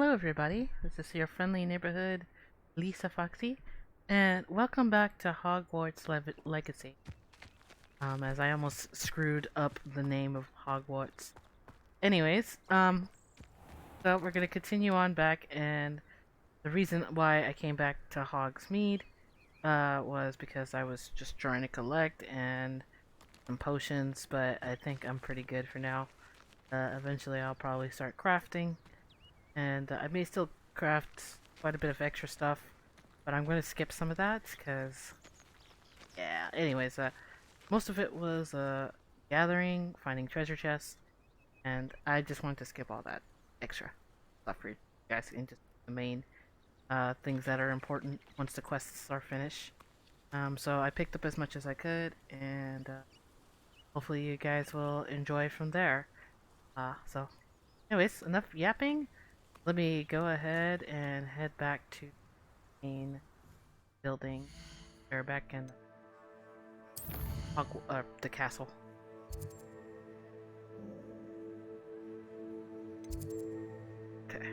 Hello, everybody. This is your friendly neighborhood, Lisa Foxy, and welcome back to Hogwarts Legacy. As I almost screwed up the name of Hogwarts. Anyways, so we're gonna continue on back, and the reason why I came back to Hogsmeade, was because I was just trying to collect and some potions, but I think I'm pretty good for now. Eventually I'll probably start crafting. And I may still craft quite a bit of extra stuff, but I'm going to skip some of that because, yeah. Anyways, most of it was gathering, finding treasure chests, and I just wanted to skip all that extra stuff for you guys into the main things that are important once the quests are finished. So I picked up as much as I could, and hopefully you guys will enjoy from there. So, anyways, enough yapping. Let me go ahead and head back to the main building. Or back in the castle. Okay.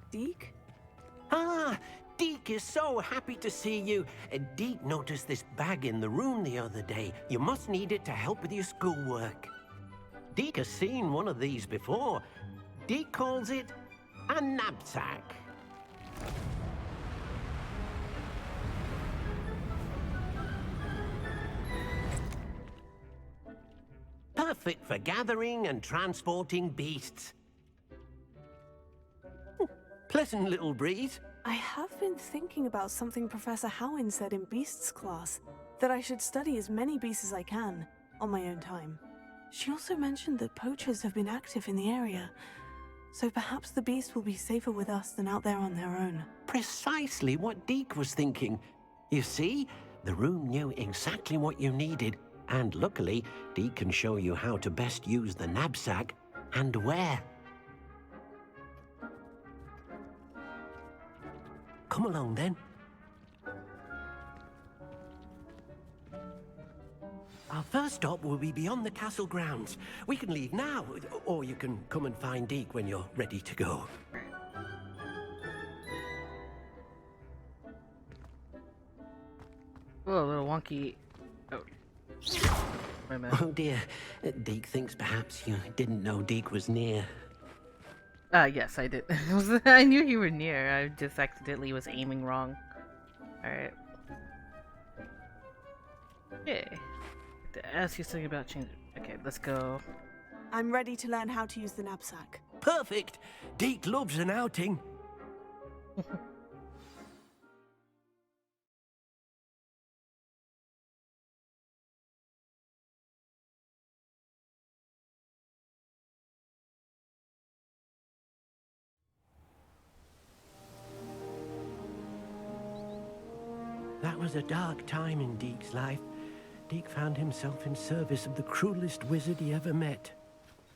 Deke? Ah, Deke is so happy to see you. Deke noticed this bag in the room the other day. You must need it to help with your schoolwork. Deke has seen one of these before. Deke calls it a knapsack. Perfect for gathering and transporting beasts. Pleasant little breeze. I have been thinking about something Professor Howin said in Beasts class, that I should study as many beasts as I can, on my own time. She also mentioned that poachers have been active in the area, so perhaps the beasts will be safer with us than out there on their own. Precisely what Deke was thinking. You see, the room knew exactly what you needed, and luckily, Deke can show you how to best use the knapsack and where. Come along, then. Our first stop will be beyond the castle grounds. We can leave now, or you can come and find Deke when you're ready to go. Oh, a little wonky. Oh. Wait a minute. Oh dear, Deke thinks perhaps you didn't know Deke was near. Yes, I did. I knew you were near. I just accidentally was aiming wrong. Alright. Okay. To ask you something about change. Okay, let's go. I'm ready to learn how to use the knapsack. Perfect! Deke loves an outing. That was a dark time in Deke's life. Deke found himself in service of the cruelest wizard he ever met.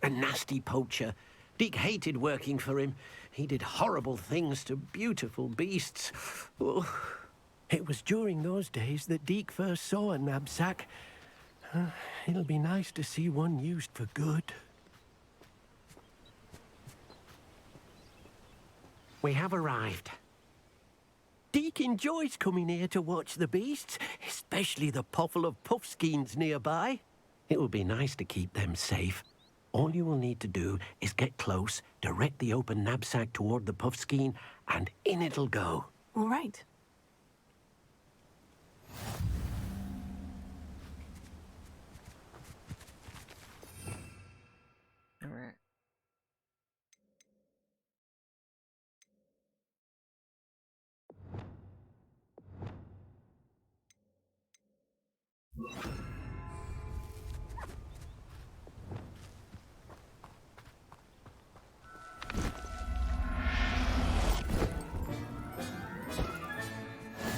A nasty poacher. Deke hated working for him. He did horrible things to beautiful beasts. Oh. It was during those days that Deke first saw a knapsack. It'll be nice to see one used for good. We have arrived. Deke enjoys coming here to watch the beasts, especially the potful of puffskeins nearby. It will be nice to keep them safe. All you will need to do is get close, direct the open knapsack toward the puffskein, and in it'll go. All right. Alright.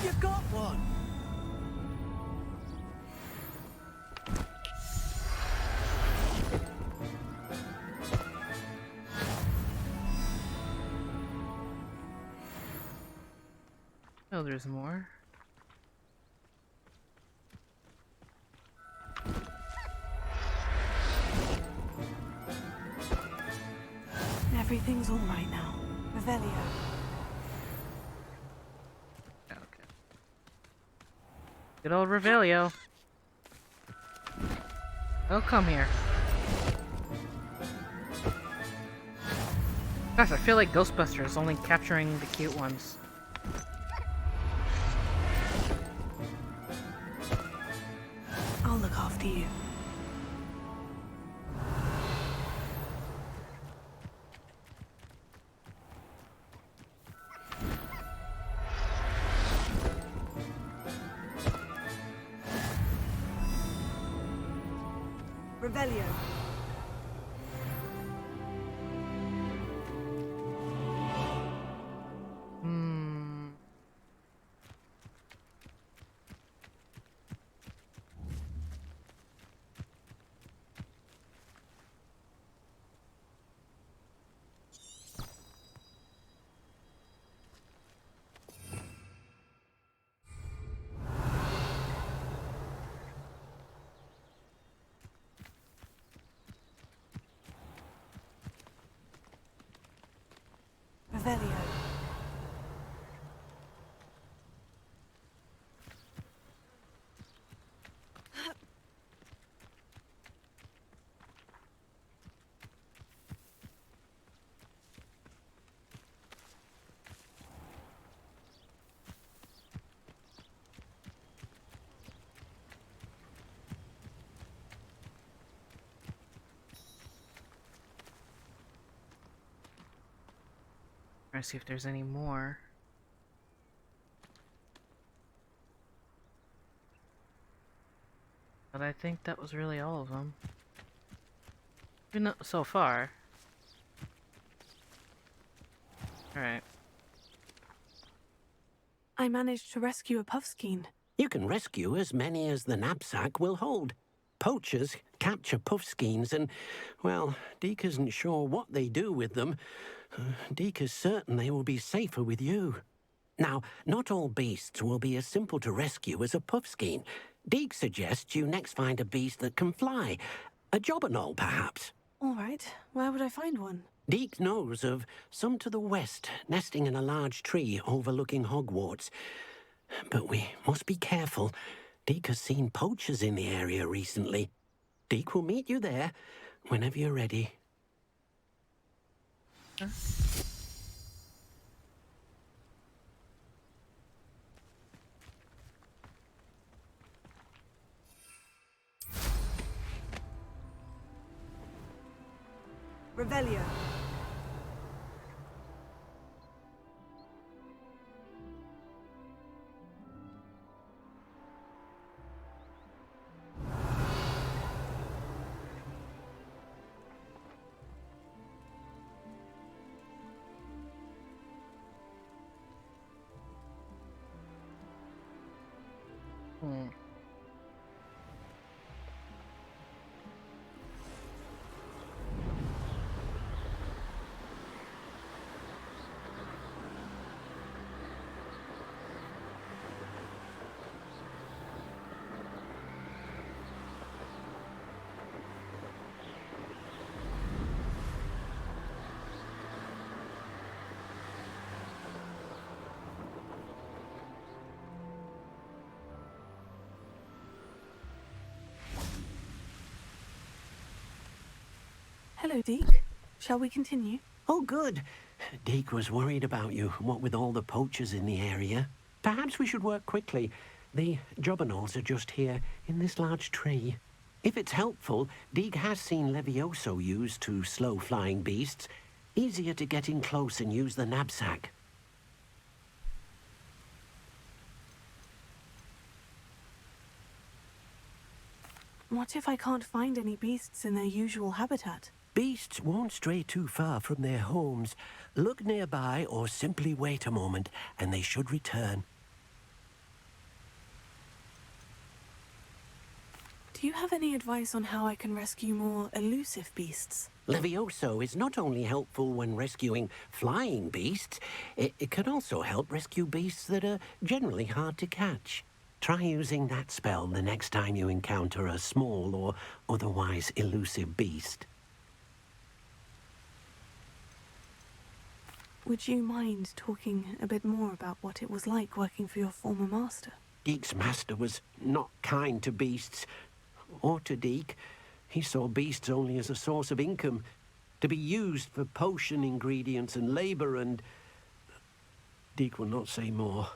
You got one! Oh, there's more. Everything's all right now. Revelio. Okay. Good old Revelio. Oh, come here. Gosh, I feel like Ghostbusters, only capturing the cute ones. I'll look after you. Revelio. Hmm. Revelio. Trying to see if there's any more. But I think that was really all of them. So far. Alright. I managed to rescue a puffskein. You can rescue as many as the knapsack will hold. Poachers capture puffskeins and, well, Deke isn't sure what they do with them. Deke is certain they will be safer with you. Now, not all beasts will be as simple to rescue as a puffskein. Deke suggests you next find a beast that can fly. A jobberknoll, perhaps. All right, where would I find one? Deke knows of some to the west, nesting in a large tree overlooking Hogwarts. But we must be careful. Deke has seen poachers in the area recently. Deke will meet you there whenever you're ready. Huh? Revelio. Hmm. Hello, Deke. Shall we continue? Oh, good. Deke was worried about you, what with all the poachers in the area. Perhaps we should work quickly. The jobberknolls are just here, in this large tree. If it's helpful, Deke has seen Levioso used to slow flying beasts. Easier to get in close and use the knapsack. What if I can't find any beasts in their usual habitat? Beasts won't stray too far from their homes. Look nearby or simply wait a moment, and they should return. Do you have any advice on how I can rescue more elusive beasts? Levioso is not only helpful when rescuing flying beasts, it can also help rescue beasts that are generally hard to catch. Try using that spell the next time you encounter a small or otherwise elusive beast. Would you mind talking a bit more about what it was like working for your former master? Deek's master was not kind to beasts, or to Deek. He saw beasts only as a source of income, to be used for potion ingredients and labor, and Deek will not say more.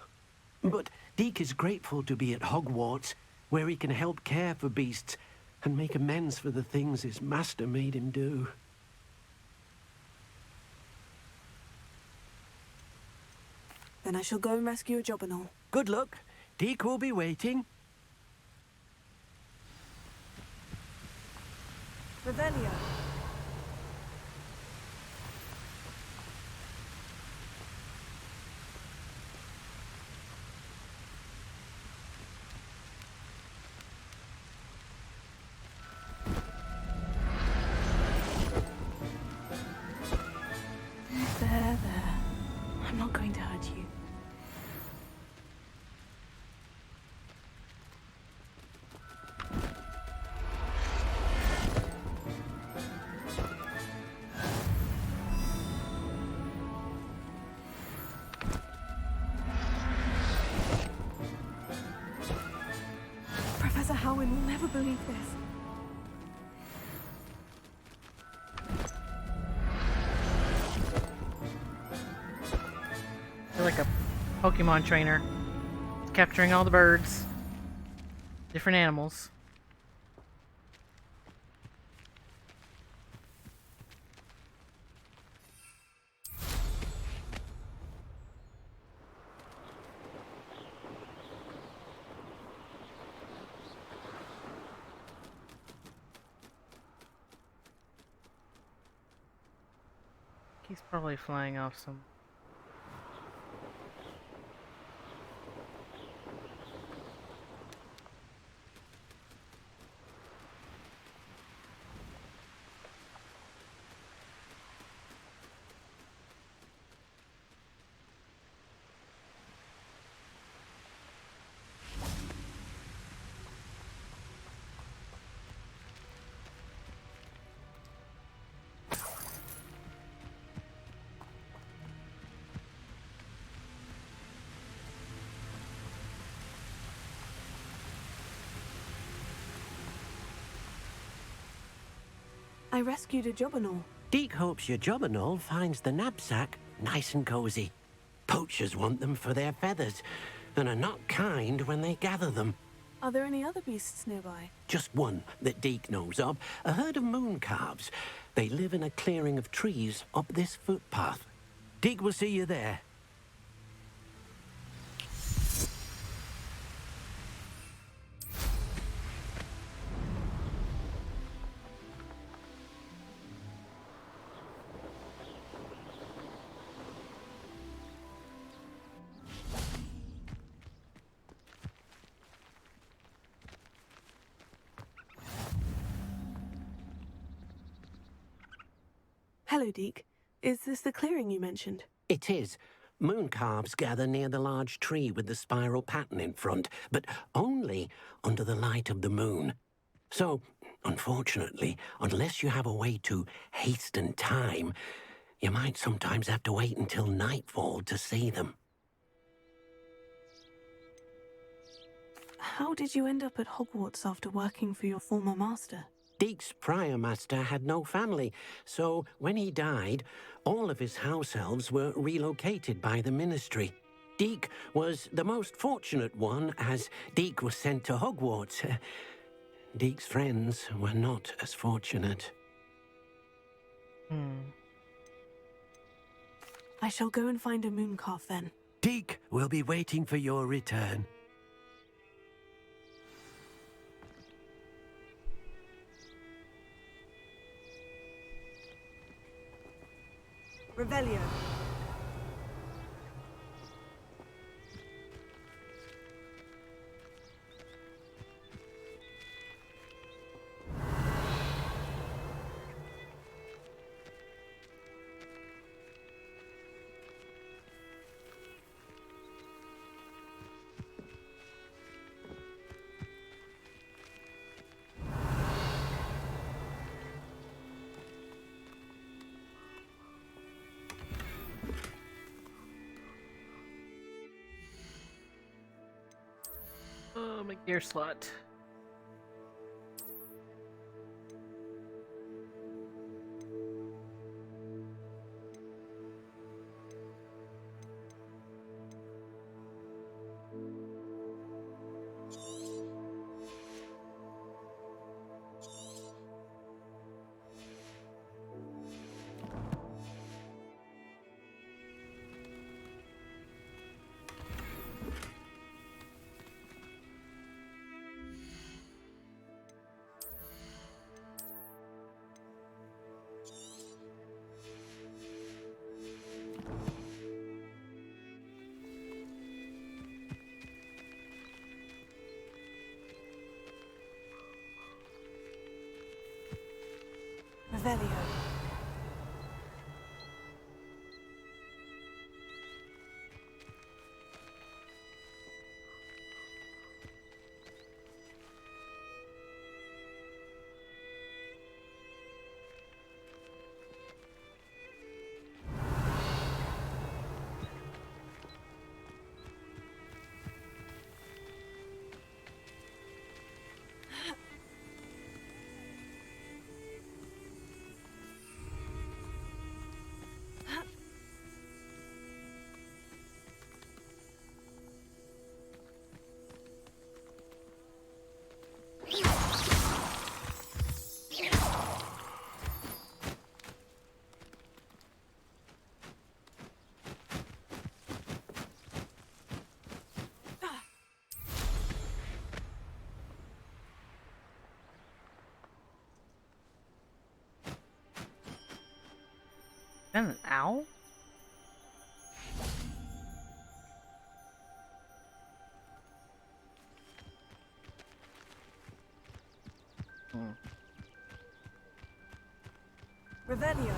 But Deek is grateful to be at Hogwarts, where he can help care for beasts and make amends for the things his master made him do. Then I shall go and rescue a Jobberknoll. Good luck. Deek will be waiting. Revelio. There. I'm not going to hurt you. Professor Howin will never believe this. You're like a Pokemon trainer, capturing all the birds, different animals. He's probably flying off some. I rescued a Jobberknoll. Deek hopes your Jobberknoll finds the knapsack nice and cozy. Poachers want them for their feathers, and are not kind when they gather them. Are there any other beasts nearby? Just one that Deek knows of, a herd of moon calves. They live in a clearing of trees up this footpath. Deek will see you there. Hello, Deek. Is this the clearing you mentioned? It is. Moon calves gather near the large tree with the spiral pattern in front, but only under the light of the moon. So, unfortunately, unless you have a way to hasten time, you might sometimes have to wait until nightfall to see them. How did you end up at Hogwarts after working for your former master? Deek's prior master had no family, so when he died, all of his house elves were relocated by the ministry. Deek was the most fortunate one, as Deek was sent to Hogwarts. Deek's friends were not as fortunate. I shall go and find a mooncalf then. Deek will be waiting for your return. Revelio. my gear slot. Revelio. An owl? Revelio.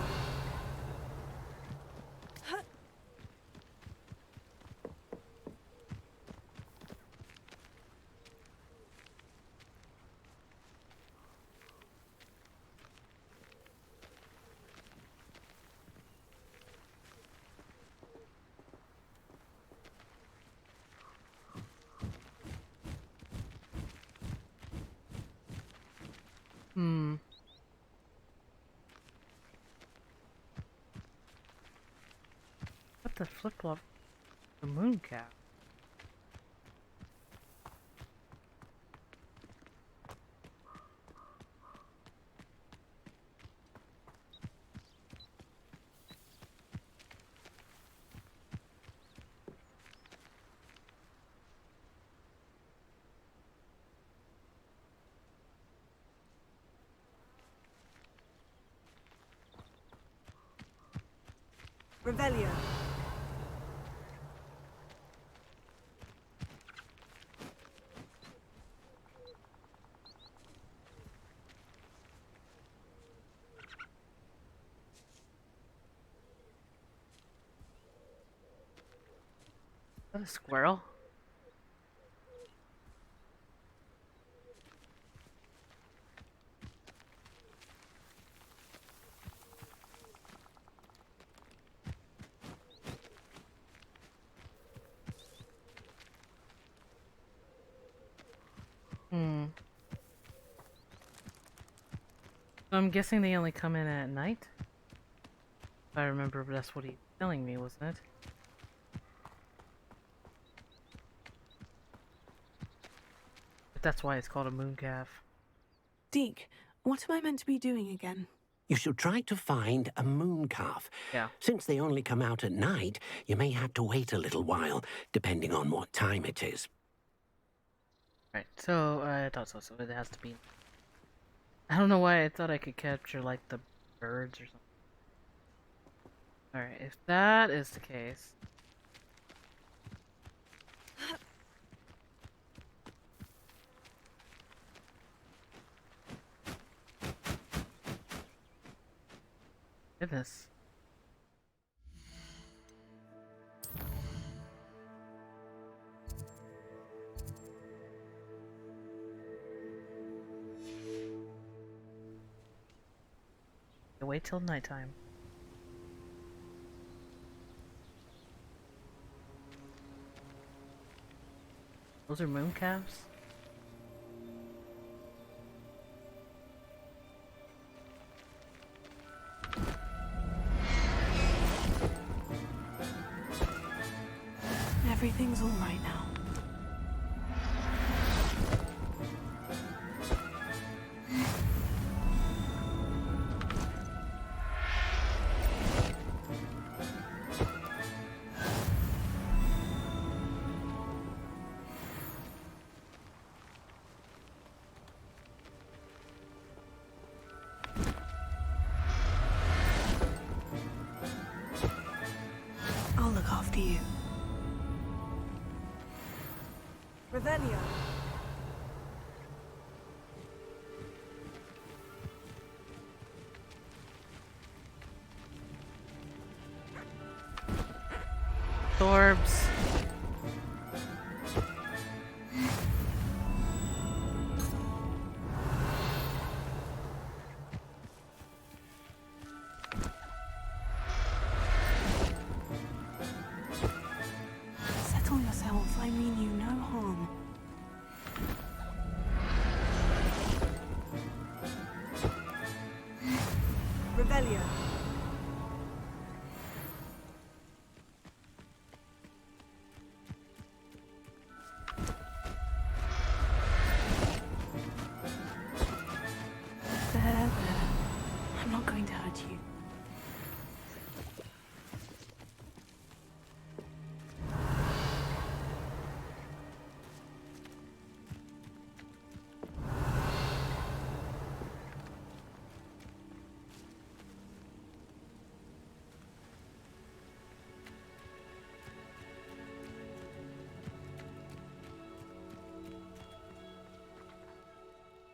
What the flip-flop? The moon cap. Revelio. Is that a squirrel? So I'm guessing they only come in at night? If I remember, that's what he's telling me, wasn't it? But that's why it's called a moon calf. Deke, what am I meant to be doing again? You should try to find a moon calf. Yeah. Since they only come out at night, you may have to wait a little while, depending on what time it is. Right, so I thought so, so it has to be. I don't know why I thought I could capture like the birds or something. Alright, if that is the case. Goodness. Wait till nighttime. Those are moon calves? everything's all right now. I'll look after you. Revelio. Thorbs. Settle yourself. I mean you no harm. Revelio. There. I'm not going to hurt you.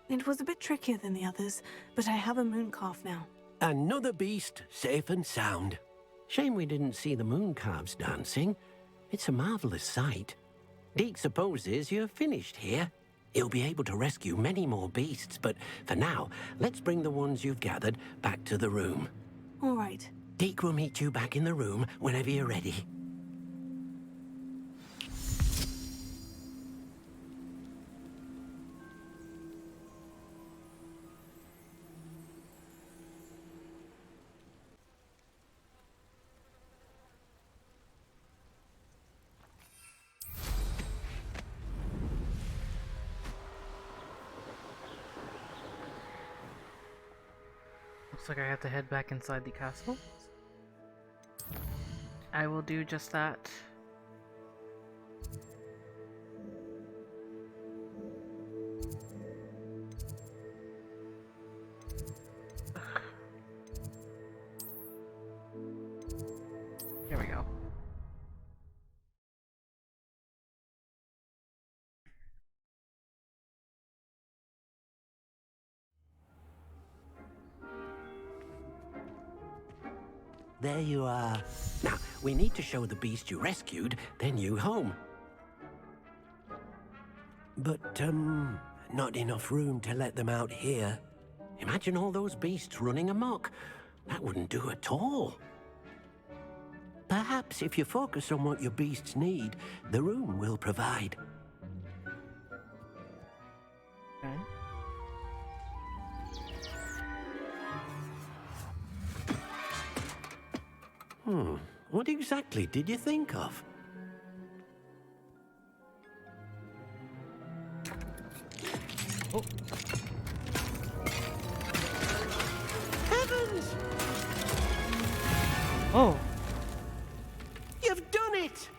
It was a bit trickier than the others, but I have a moon calf now. Another beast, safe and sound. Shame we didn't see the moon calves dancing. It's a marvelous sight. Deke supposes you're finished here. He'll be able to rescue many more beasts, but for now, let's bring the ones you've gathered back to the room. All right. Deke will meet you back in the room whenever you're ready. Looks like I have to head back inside the castle. I will do just that. Here we go. There you are. Now, we need to show the beast you rescued their new home. But, not enough room to let them out here. Imagine all those beasts running amok. That wouldn't do at all. Perhaps if you focus on what your beasts need, the room will provide. Okay. What exactly did you think of? Oh. Heavens! Oh. You've done it!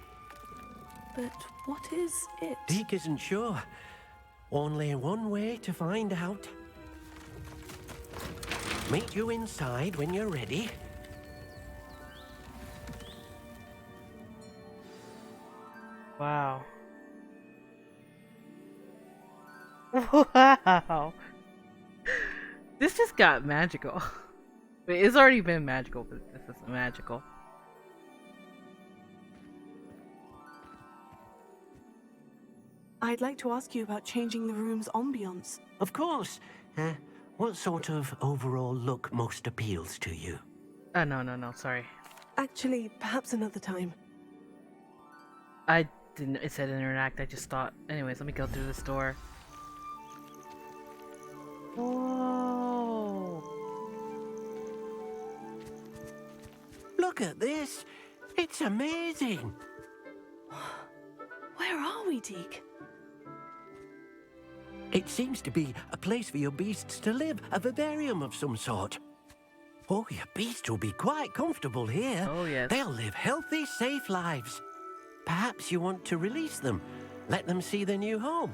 But what is it? Deke isn't sure. Only one way to find out. Meet you inside when you're ready. Wow. Wow. This just got magical. It's already been magical, but this is magical. I'd like to ask you about changing the room's ambiance. Of course. What sort of overall look most appeals to you? No, sorry. Actually, perhaps another time. I didn't, it said interact, I just thought. Anyways, let me go through this door. Whoa. Look at this. It's amazing. are we, Deke? It seems to be a place for your beasts to live, a vivarium of some sort. Oh, your beasts will be quite comfortable here. Oh, yes. They'll live healthy, safe lives. Perhaps you want to release them, let them see their new home.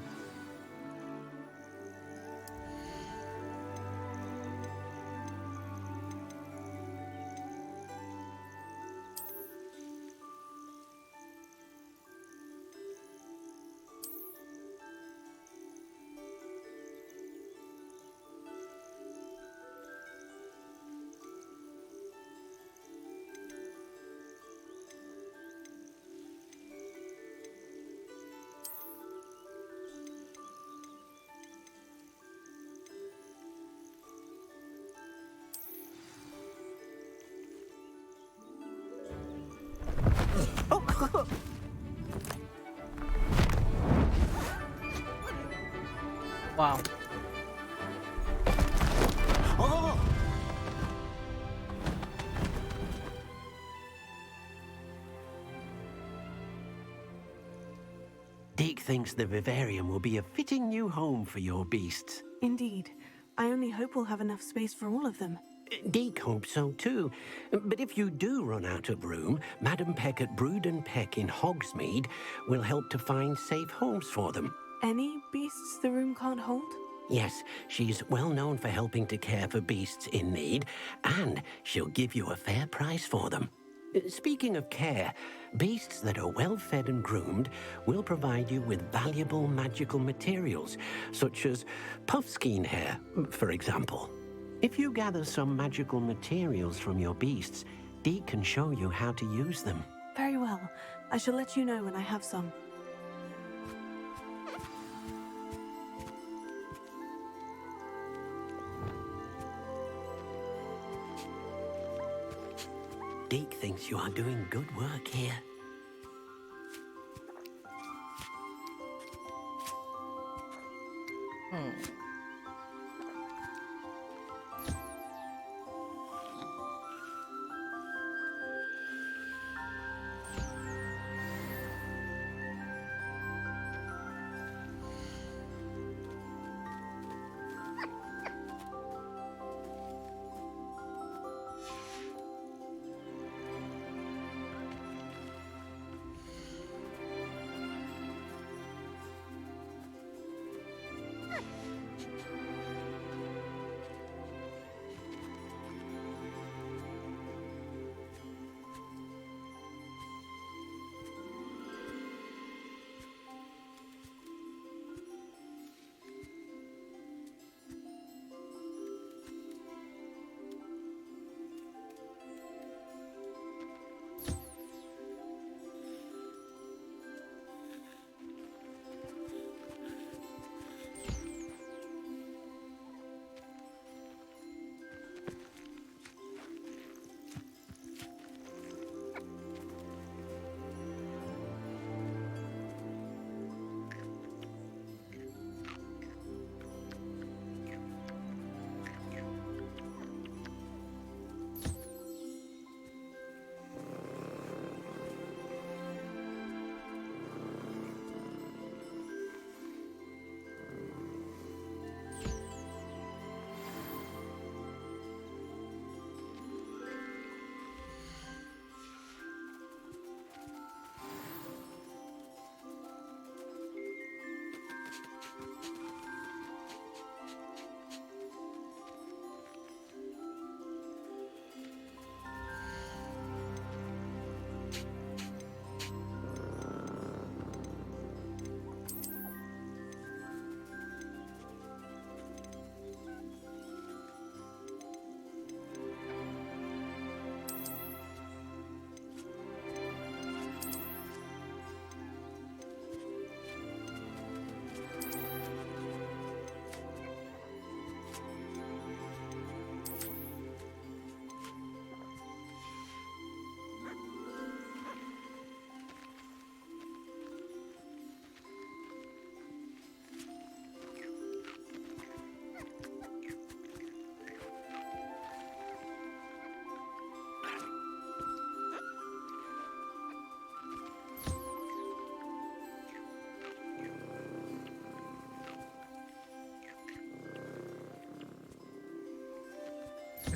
Wow. Oh! Deke thinks the vivarium will be a fitting new home for your beasts. Indeed. I only hope we'll have enough space for all of them. Deke hopes so too. But if you do run out of room, Madam Peck at Brood and Peck in Hogsmeade will help to find safe homes for them. Any beasts the room can't hold? Yes, she's well known for helping to care for beasts in need, and she'll give you a fair price for them. Speaking of care, beasts that are well fed and groomed will provide you with valuable magical materials, such as puffskein hair, for example. If you gather some magical materials from your beasts, Deke can show you how to use them. Very well. I shall let you know when I have some. Deke thinks you are doing good work here.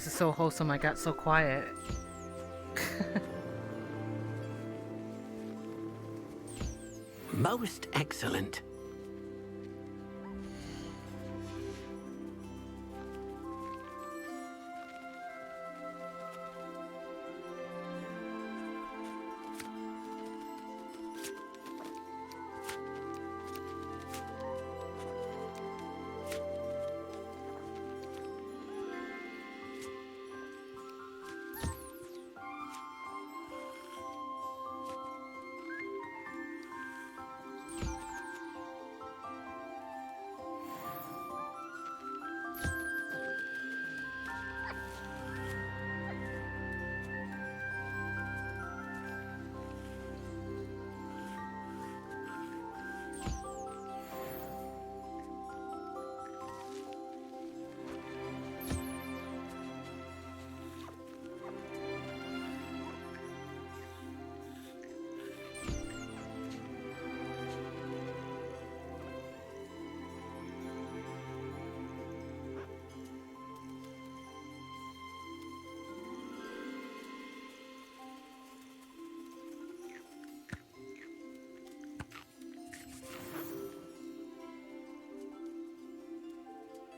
This is so wholesome, I got so quiet. Most excellent.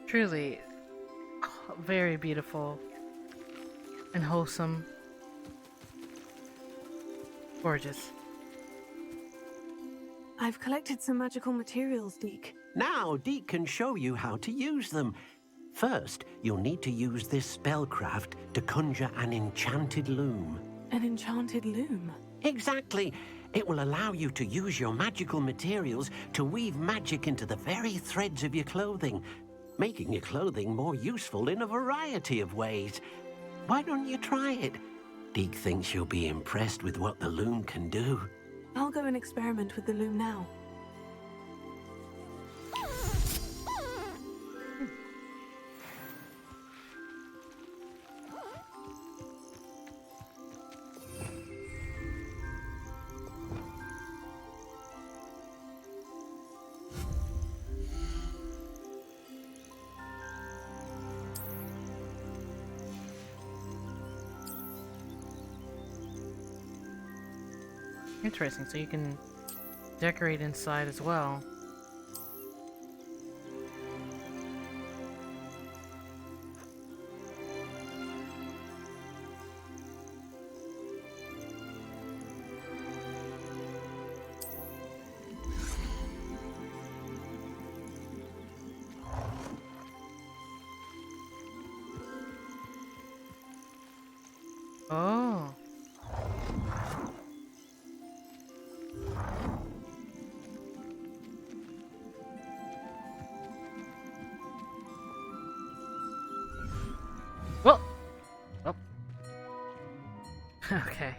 Truly, very beautiful and wholesome. Gorgeous. I've collected some magical materials, Deke. Now, Deke can show you how to use them. First, you'll need to use this spellcraft to conjure an enchanted loom. An enchanted loom? Exactly. It will allow you to use your magical materials to weave magic into the very threads of your clothing, making your clothing more useful in a variety of ways. Why don't you try it? Deke thinks you'll be impressed with what the loom can do. I'll go and experiment with the loom now. Interesting, so you can decorate inside as well. Oh. Well. Oh. Okay.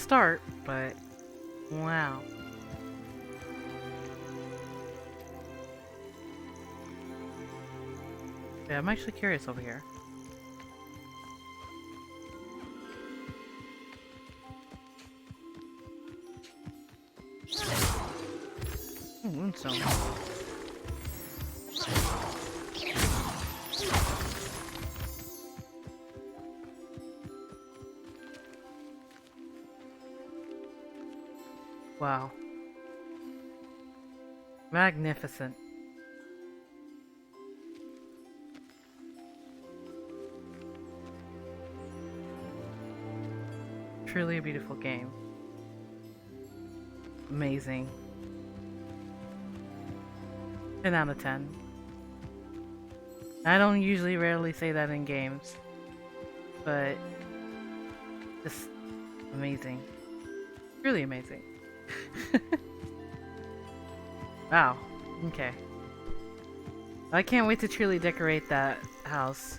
start, but wow. Yeah, I'm actually curious over here. Oh, moonstone. Wow. Magnificent. Truly a beautiful game. Amazing. 10 out of 10. I don't usually rarely say that in games, but just amazing. Really amazing. Wow. Okay. I can't wait to truly decorate that house.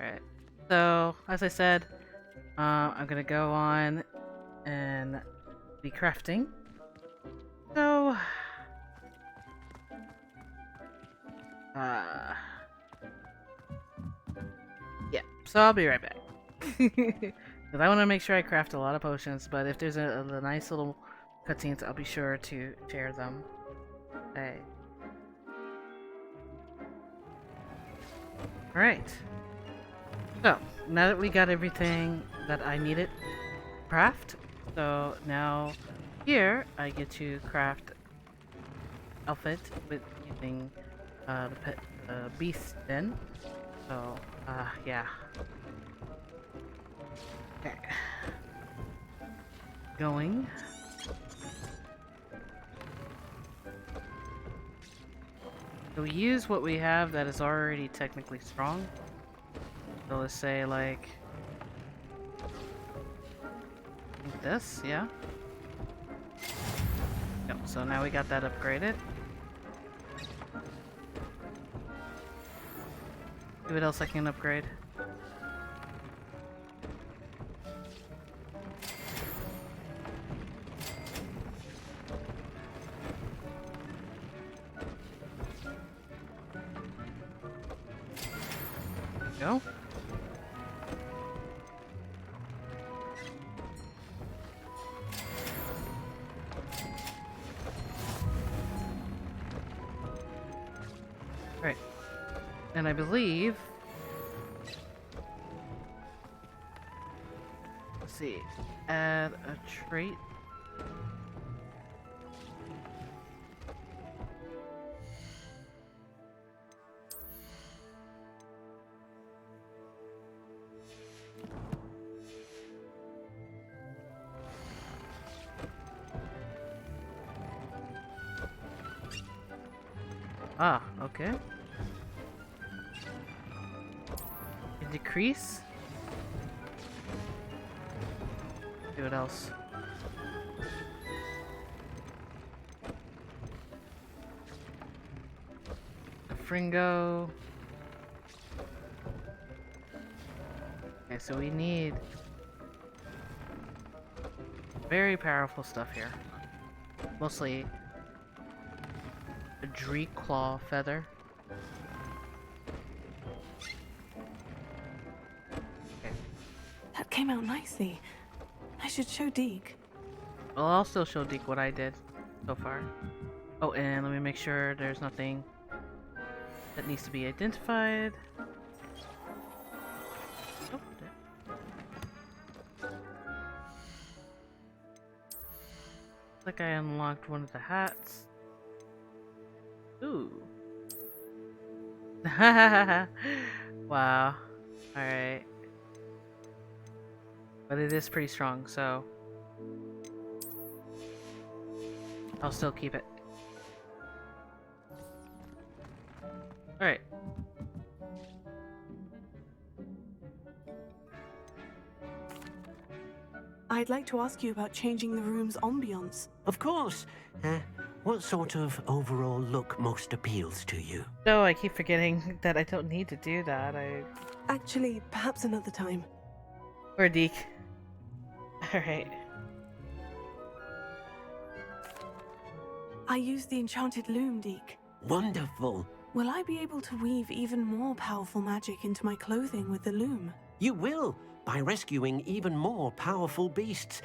Alright. So, as I said, I'm gonna go on and be crafting. So, yeah. So I'll be right back. Because I want to make sure I craft a lot of potions, but if there's a nice little cutscenes, I'll be sure to share them. Okay. Alright. So, now that we got everything that I needed craft, so now here I get to craft outfit with using the beast den. So, yeah. Okay. Going. So we use what we have that is already technically strong. So let's say like this, yeah. Yep, so now we got that upgraded. See what else I can upgrade. Go. Right. And I believe... Let's see. Add a trait. Ah, okay. Decrease. See what else. Fringo. Okay, so we need very powerful stuff here. Mostly a Dree Claw feather. Okay. That came out nicely. I should show Deke. Well, I'll still show Deke what I did so far. Oh, and let me make sure there's nothing that needs to be identified. Oh, there. Looks like I unlocked one of the hats. Ooh. Wow. Alright. But it is pretty strong, so I'll still keep it. Alright. I'd like to ask you about changing the room's ambiance. Of course. What sort of overall look most appeals to you? No, I keep forgetting that I don't need to do that. Actually, perhaps another time. Or Deke. Alright. I used the enchanted loom, Deke. Wonderful. Will I be able to weave even more powerful magic into my clothing with the loom? You will, by rescuing even more powerful beasts.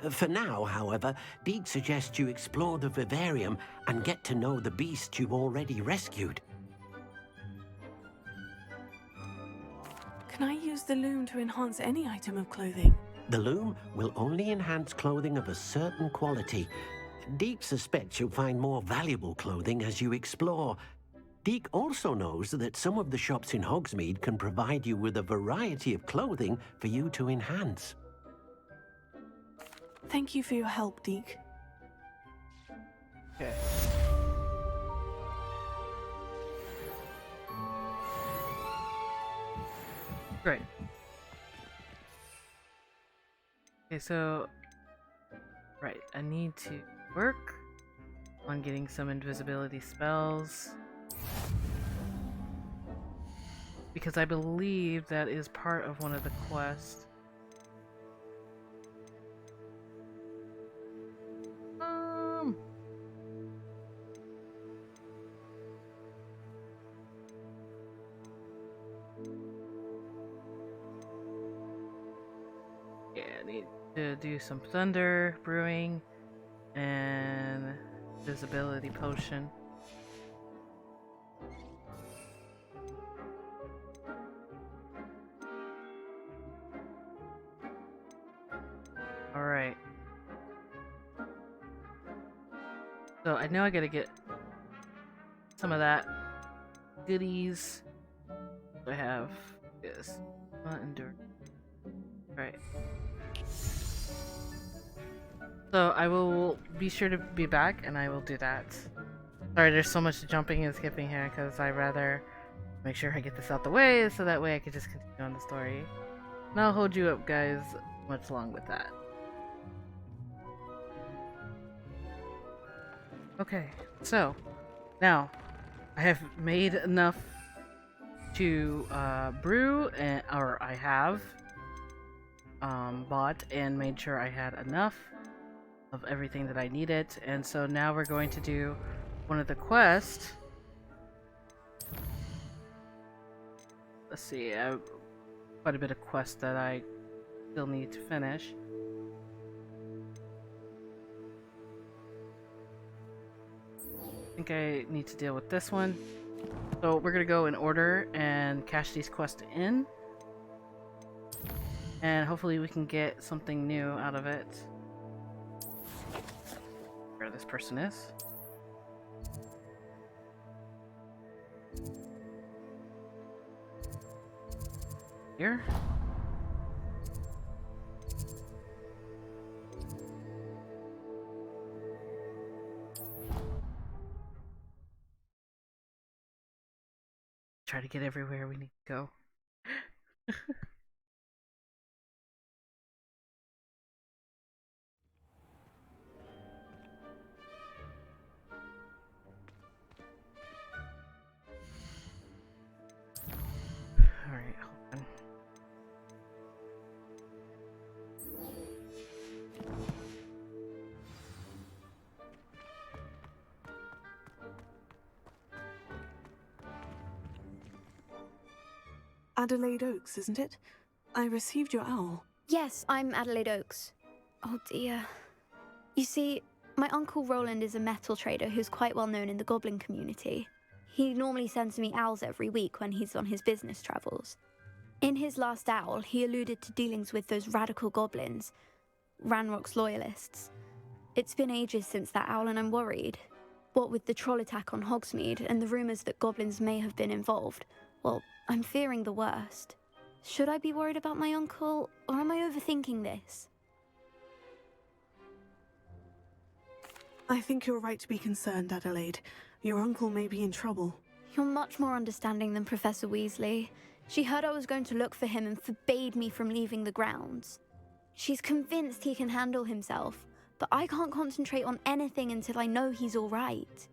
For now, however, Deke suggests you explore the vivarium and get to know the beasts you've already rescued. Can I use the loom to enhance any item of clothing? The loom will only enhance clothing of a certain quality. Deke suspects you'll find more valuable clothing as you explore. Deke also knows that some of the shops in Hogsmeade can provide you with a variety of clothing for you to enhance. Thank you for your help, Deke. Okay. Great. Okay, so... Right, I need to work on getting some invisibility spells. Because I believe that is part of one of the quests. Yeah, I need to do some thunder brewing and visibility potion. Alright. So I know I gotta get some of that goodies. I have this. Not endure. Right. So I will be sure to be back and I will do that. Sorry, there's so much jumping and skipping here because I rather make sure I get this out the way so that way I can just continue on the story. And I'll hold you up guys much long with that. Okay, so now I have made enough to brew, or I have bought and made sure I had enough of everything that I needed, and so now we're going to do one of the quests. Let's see, I have quite a bit of quests that I still need to finish. I think I need to deal with this one. So we're gonna go in order and cash these quests in. And hopefully we can get something new out of it. Where this person is. Here. Try to get everywhere we need to go. Alright, hold on. Adelaide Oaks, isn't it? I received your owl. Yes, I'm Adelaide Oaks. Oh dear. You see, my uncle Roland is a metal trader who's quite well known in the goblin community. He normally sends me owls every week when he's on his business travels. In his last owl, he alluded to dealings with those radical goblins, Ranrock's loyalists. It's been ages since that owl and I'm worried. What with the troll attack on Hogsmeade and the rumours that goblins may have been involved, well, I'm fearing the worst. Should I be worried about my uncle, or am I overthinking this? I think you're right to be concerned, Adelaide. Your uncle may be in trouble. You're much more understanding than Professor Weasley. She heard I was going to look for him and forbade me from leaving the grounds. She's convinced he can handle himself, but I can't concentrate on anything until I know he's all right.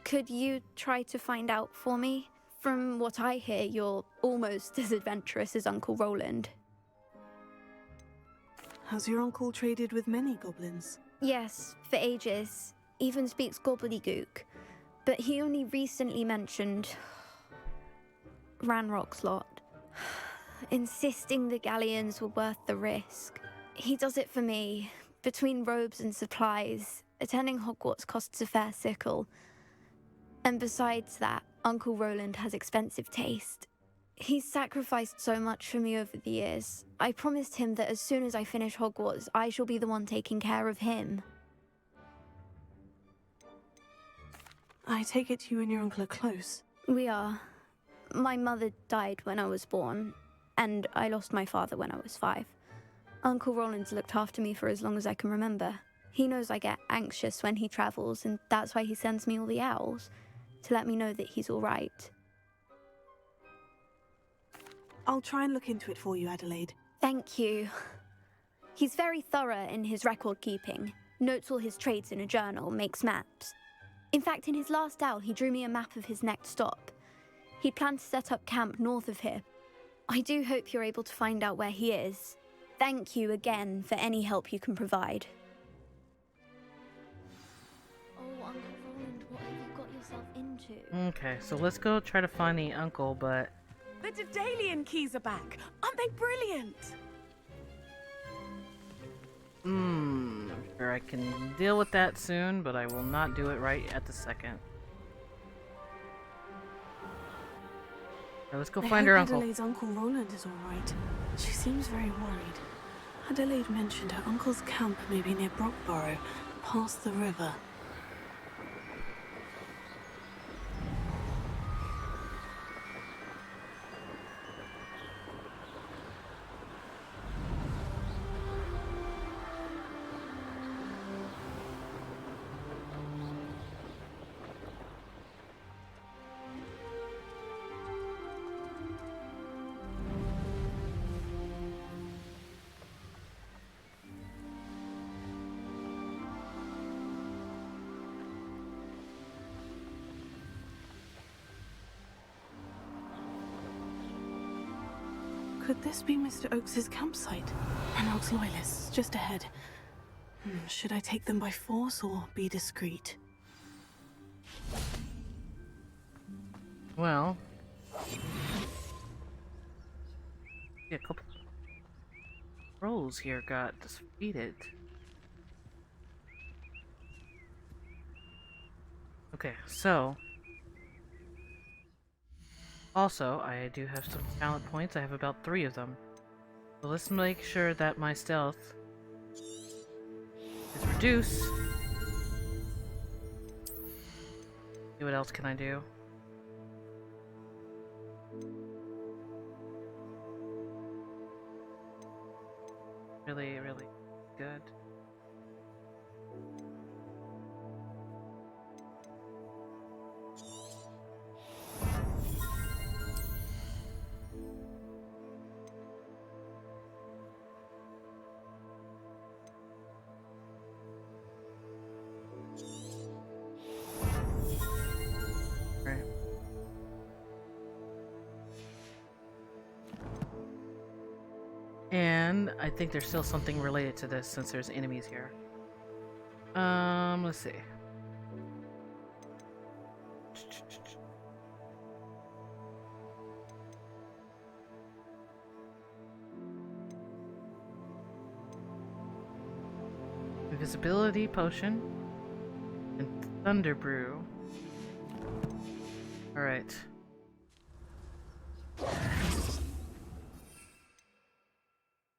Could you try to find out for me? From what I hear, you're almost as adventurous as Uncle Roland. Has your uncle traded with many goblins? Yes, for ages. Even speaks gobbledygook. But he only recently mentioned Ranrock's lot, insisting the galleons were worth the risk. He does it for me. Between robes and supplies, attending Hogwarts costs a fair sickle. And besides that, Uncle Roland has expensive taste. He's sacrificed so much for me over the years. I promised him that as soon as I finish Hogwarts, I shall be the one taking care of him. I take it you and your uncle are close. We are. My mother died when I was born, and I lost my father when I was 5. Uncle Roland's looked after me for as long as I can remember. He knows I get anxious when he travels, and that's why he sends me all the owls, to let me know that he's all right. I'll try and look into it for you, Adelaide. Thank you. He's very thorough in his record keeping, notes all his trades in a journal, makes maps. In fact, in his last owl, he drew me a map of his next stop. He planned to set up camp north of here. I do hope you're able to find out where he is. Thank you again for any help you can provide. Oh, Uncle Roland, what have you got yourself into? Okay, so let's go try to find the uncle, but... The Daedalian keys are back! Aren't they brilliant? Sure, I can deal with that soon, but I will not do it right at the second. Alright, let's go find her uncle. Adelaide's Uncle Roland is all right. She seems very worried. Adelaide mentioned her uncle's camp may be near Brockborough, past the river. Could this be Mr. Oakes's campsite? Ranrock's loyalists, just ahead. Should I take them by force or be discreet? Well... yeah, a couple... trolls here got defeated. Okay, so... also, I do have some talent points. I have about 3 of them. So let's make sure that my stealth is reduced. See what else can I do? Really, really good. Right. And I think there's still something related to this since there's enemies here. Let's see. Invisibility potion and thunder brew. All right.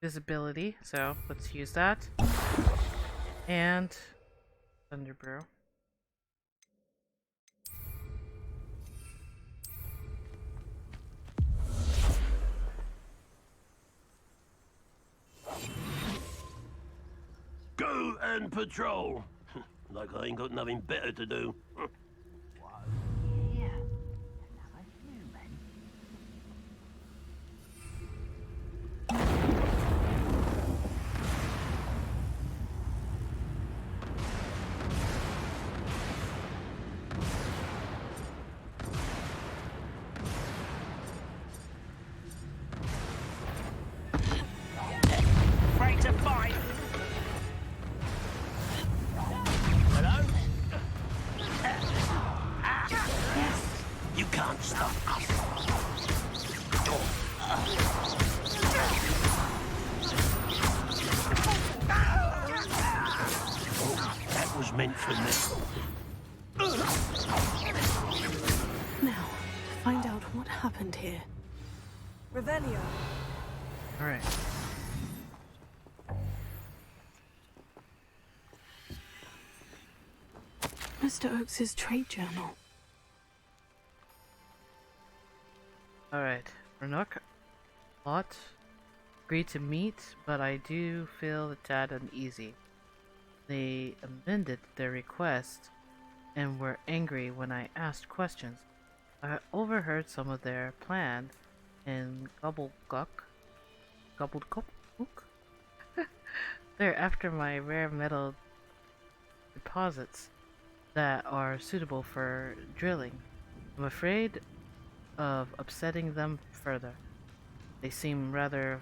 Visibility, so let's use that. And thunder brew. Go and patrol! Like I ain't got nothing better to do. can't stop us. Oh, that was meant for me. Now, to find out what happened here. Revelio. Alright. Mr. Oakes's trade journal. Alright. Renok, Lot, agreed to meet, but I do feel a tad uneasy. They amended their request and were angry when I asked questions. I overheard some of their plan and Gobblegook. They're after my rare metal deposits that are suitable for drilling. I'm afraid of upsetting them further. They seem rather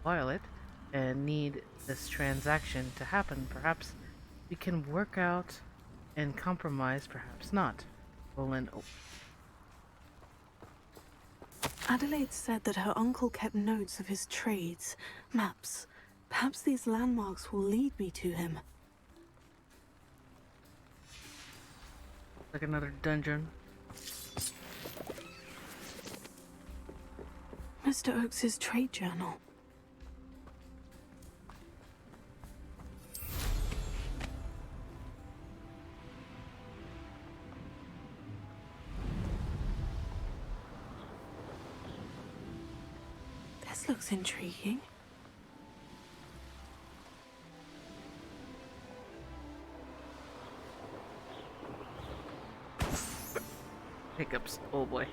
violent and need this transaction to happen. Perhaps we can work out and compromise, perhaps not. Roland. Adelaide said that her uncle kept notes of his trades, maps. Perhaps these landmarks will lead me to him. Like another dungeon. Mr. Oakes's trade journal. This looks intriguing. Hiccups. Oh boy.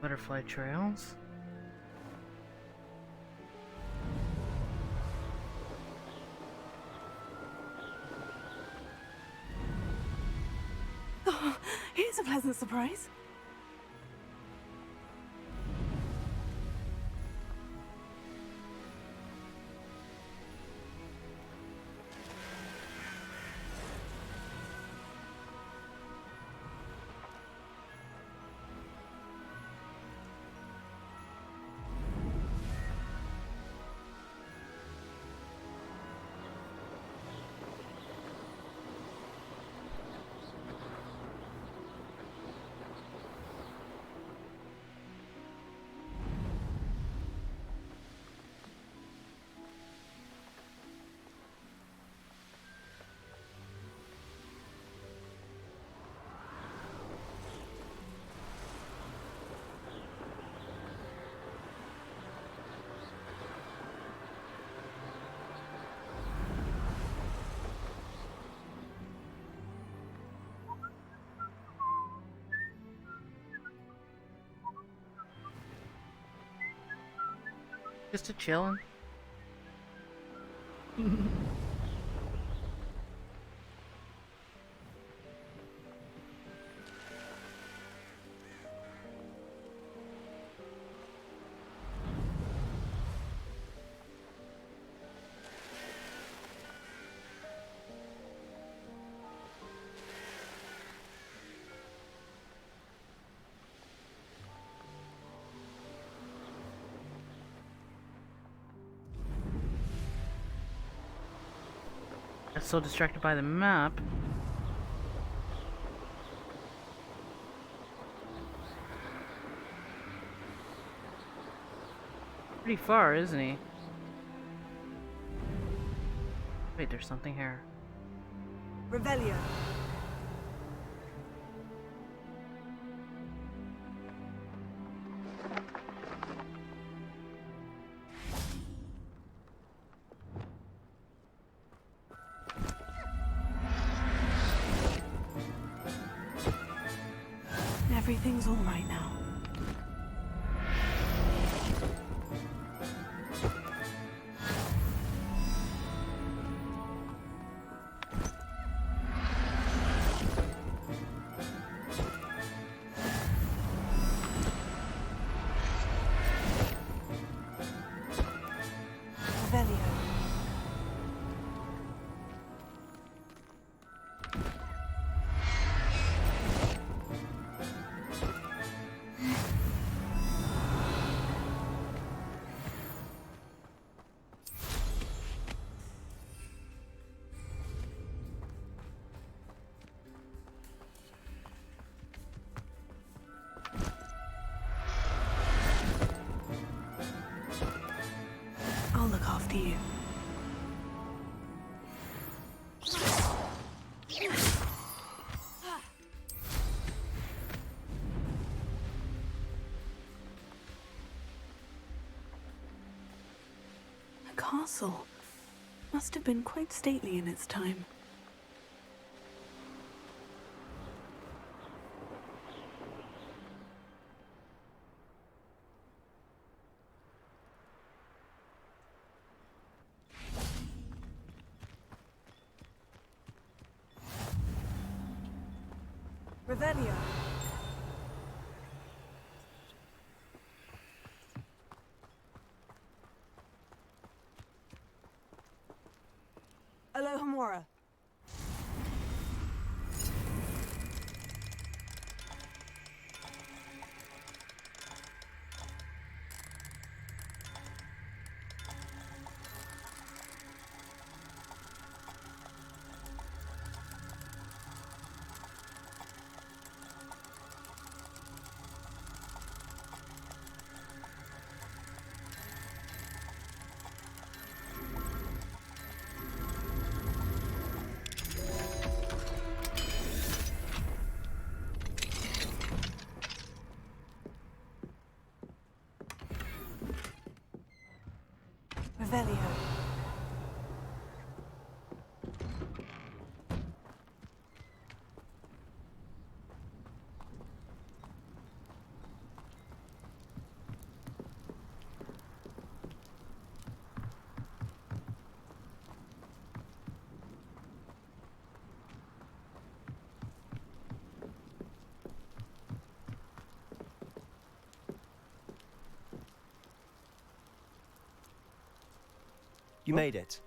Butterfly trails. Oh, here's a pleasant surprise. Just a chillin'. so distracted by the map. Pretty far, isn't he? Wait, there's something here. Revelio. Everything's all right now. Revelio. I'll look after you. The castle must have been quite stately in its time. Revelio. Alohomora. Revelio. You made it.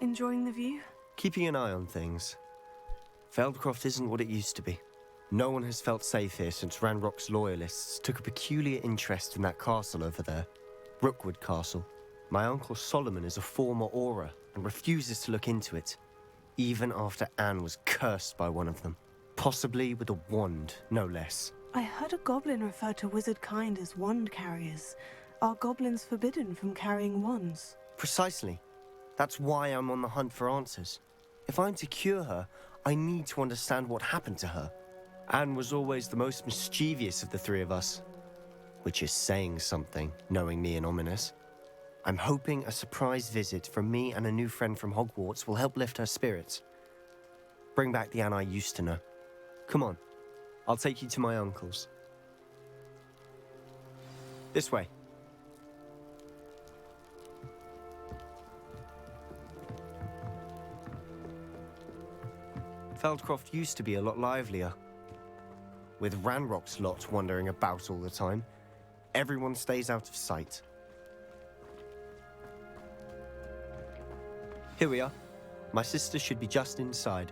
Enjoying the view? Keeping an eye on things. Feldcroft isn't what it used to be. No one has felt safe here since Ranrock's loyalists took a peculiar interest in that castle over there. Rookwood Castle. My uncle Solomon is a former Auror and refuses to look into it, even after Anne was cursed by one of them. Possibly with a wand, no less. I heard a goblin refer to wizard kind as wand carriers. Are goblins forbidden from carrying wands? Precisely. That's why I'm on the hunt for answers. If I'm to cure her, I need to understand what happened to her. Anne was always the most mischievous of the three of us. Which is saying something, knowing me and Ominous. I'm hoping a surprise visit from me and a new friend from Hogwarts will help lift her spirits. Bring back the Anne I used to know. Come on, I'll take you to my uncle's. This way. Feldcroft used to be a lot livelier. With Ranrock's lot wandering about all the time, everyone stays out of sight. Here we are. My sister should be just inside.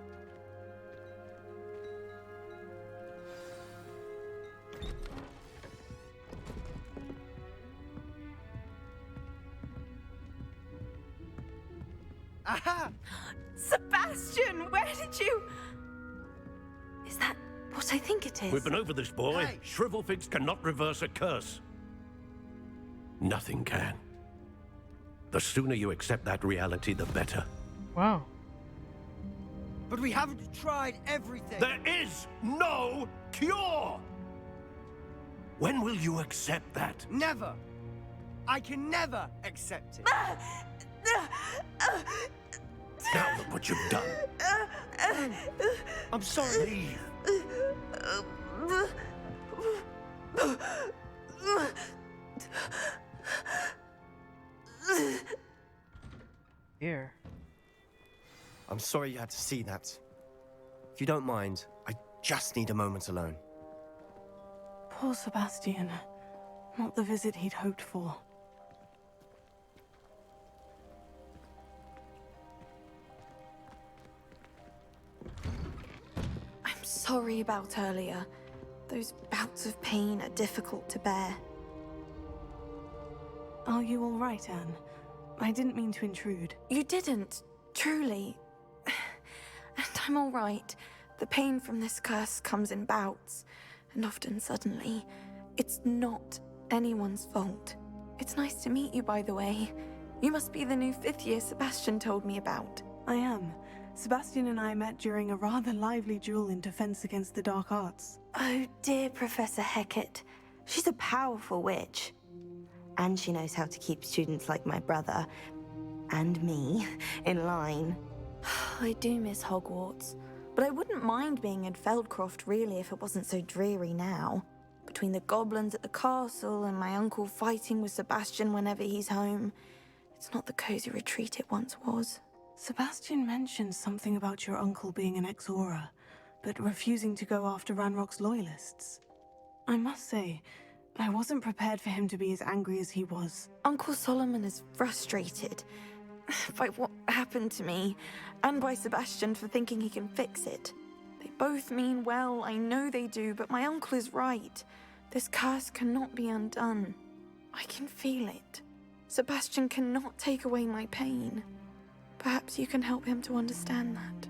Aha! Sebastian, where did you... Is that what I think it is? We've been over this, boy. Hey. Shrivelfigs cannot reverse a curse. Nothing can. The sooner you accept that reality, the better. Wow. But we haven't tried everything. There is no cure! When will you accept that? Never. I can never accept it. Now look what you've done. I'm sorry. Here. I'm sorry you had to see that. If you don't mind, I just need a moment alone. Poor Sebastian. Not the visit he'd hoped for. I'm sorry about earlier. Those bouts of pain are difficult to bear. Are you all right, Anne? I didn't mean to intrude. You didn't, truly. And I'm all right. The pain from this curse comes in bouts, and often suddenly. It's not anyone's fault. It's nice to meet you, by the way. You must be the new 5th year Sebastian told me about. I am. Sebastian and I met during a rather lively duel in Defense Against the Dark Arts. Oh, dear Professor Hecat. She's a powerful witch. And she knows how to keep students like my brother, and me, in line. I do miss Hogwarts, but I wouldn't mind being in Feldcroft, really, if it wasn't so dreary now. Between the goblins at the castle and my uncle fighting with Sebastian whenever he's home, it's not the cozy retreat it once was. Sebastian mentioned something about your uncle being an ex-Aura, but refusing to go after Ranrock's loyalists. I must say, I wasn't prepared for him to be as angry as he was. Uncle Solomon is frustrated by what happened to me, and by Sebastian for thinking he can fix it. They both mean well, I know they do, but my uncle is right. This curse cannot be undone. I can feel it. Sebastian cannot take away my pain. Perhaps you can help him to understand that.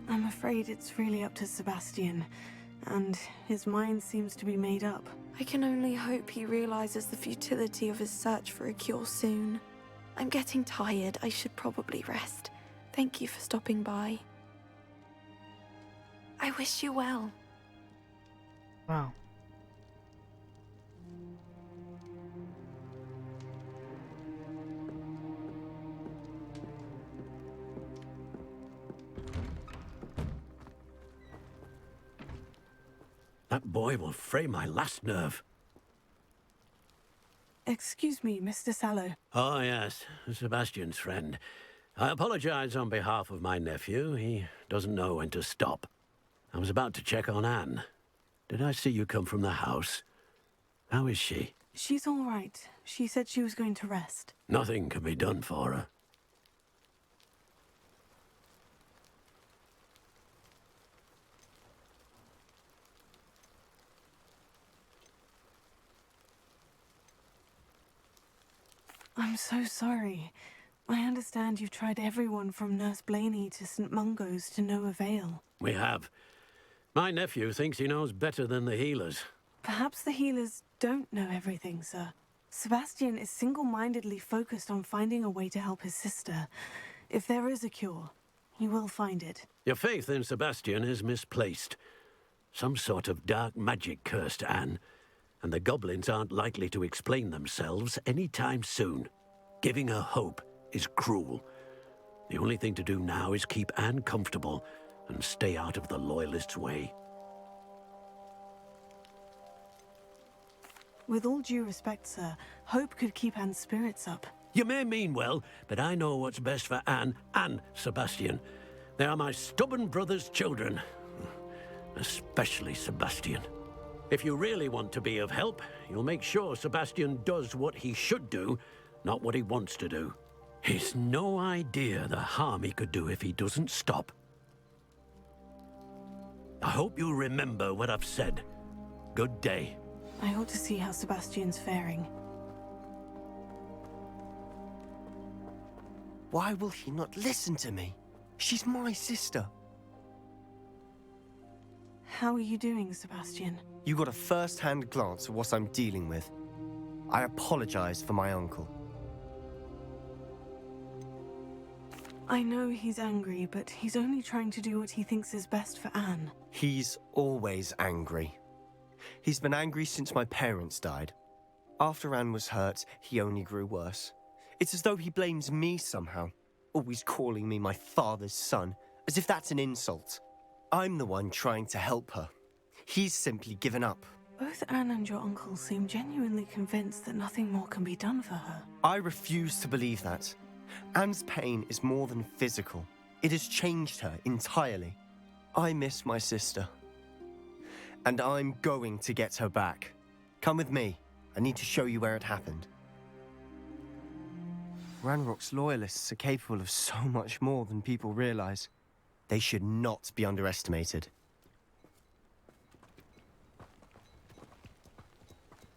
I'm afraid it's really up to Sebastian, and his mind seems to be made up. I can only hope he realizes the futility of his search for a cure soon. I'm getting tired. I should probably rest. Thank you for stopping by. I wish you well. Wow. That boy will fray my last nerve. Excuse me, Mr. Sallow. Oh, yes, Sebastian's friend. I apologize on behalf of my nephew. He doesn't know when to stop. I was about to check on Anne. Did I see you come from the house? How is she? She's all right. She said she was going to rest. Nothing can be done for her. I'm so sorry. I understand you've tried everyone from Nurse Blaney to St. Mungo's to no avail. We have. My nephew thinks he knows better than the healers. Perhaps the healers don't know everything, sir. Sebastian is single-mindedly focused on finding a way to help his sister. If there is a cure, he will find it. Your faith in Sebastian is misplaced. Some sort of dark magic cursed Anne, and the goblins aren't likely to explain themselves anytime soon. Giving her hope is cruel. The only thing to do now is keep Anne comfortable and stay out of the Loyalists' way. With all due respect, sir, hope could keep Anne's spirits up. You may mean well, but I know what's best for Anne and Sebastian. They are my stubborn brother's children. Especially Sebastian. If you really want to be of help, you'll make sure Sebastian does what he should do, not what he wants to do. He's no idea the harm he could do if he doesn't stop. I hope you remember what I've said. Good day. I ought to see how Sebastian's faring. Why will he not listen to me? She's my sister. How are you doing, Sebastian? You got a first-hand glance at what I'm dealing with. I apologize for my uncle. I know he's angry, but he's only trying to do what he thinks is best for Anne. He's always angry. He's been angry since my parents died. After Anne was hurt, he only grew worse. It's as though he blames me somehow, always calling me my father's son, as if that's an insult. I'm the one trying to help her. He's simply given up. Both Anne and your uncle seem genuinely convinced that nothing more can be done for her. I refuse to believe that. Anne's pain is more than physical. It has changed her entirely. I miss my sister. And I'm going to get her back. Come with me. I need to show you where it happened. Ranrock's loyalists are capable of so much more than people realize. They should not be underestimated.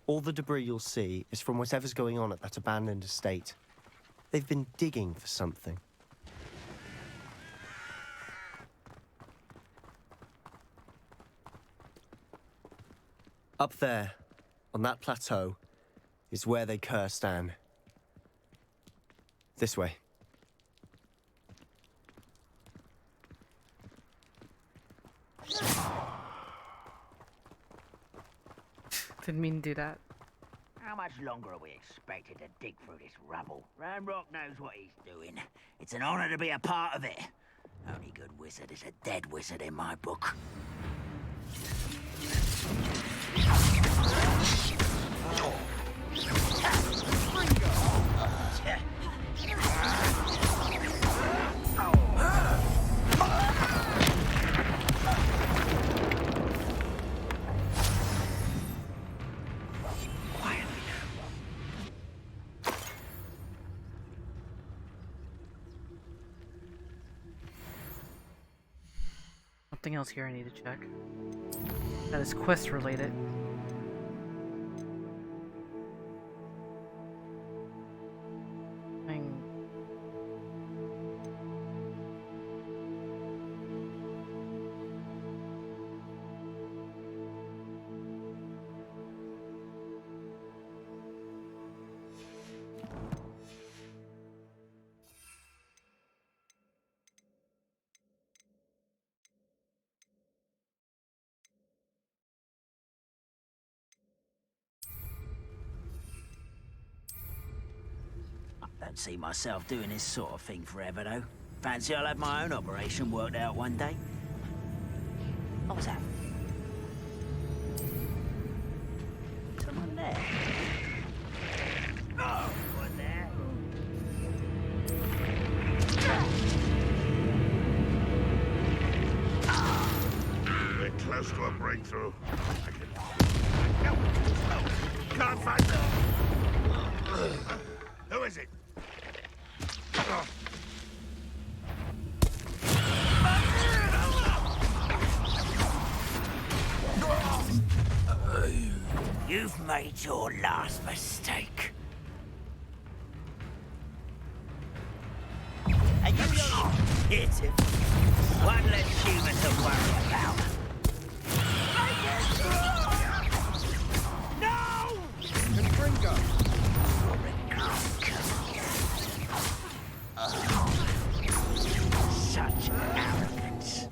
All the debris you'll see is from whatever's going on at that abandoned estate. They've been digging for something. Up there, on that plateau, is where they cursed Anne. This way. Didn't mean to do that. How much longer are we expected to dig through this rubble? Ranrock knows what he's doing. It's an honor to be a part of it. Only good wizard is a dead wizard in my book. Something else here I need to check. That is quest related. Don't see myself doing this sort of thing forever, though. Fancy I'll have my own operation worked out one day. What was that? Someone there? Oh, what there? We're close to a breakthrough. Can't find them. Who is it? You've made your last mistake. And you pitiful. One less human to worry about. No! Confringo! Such arrogance.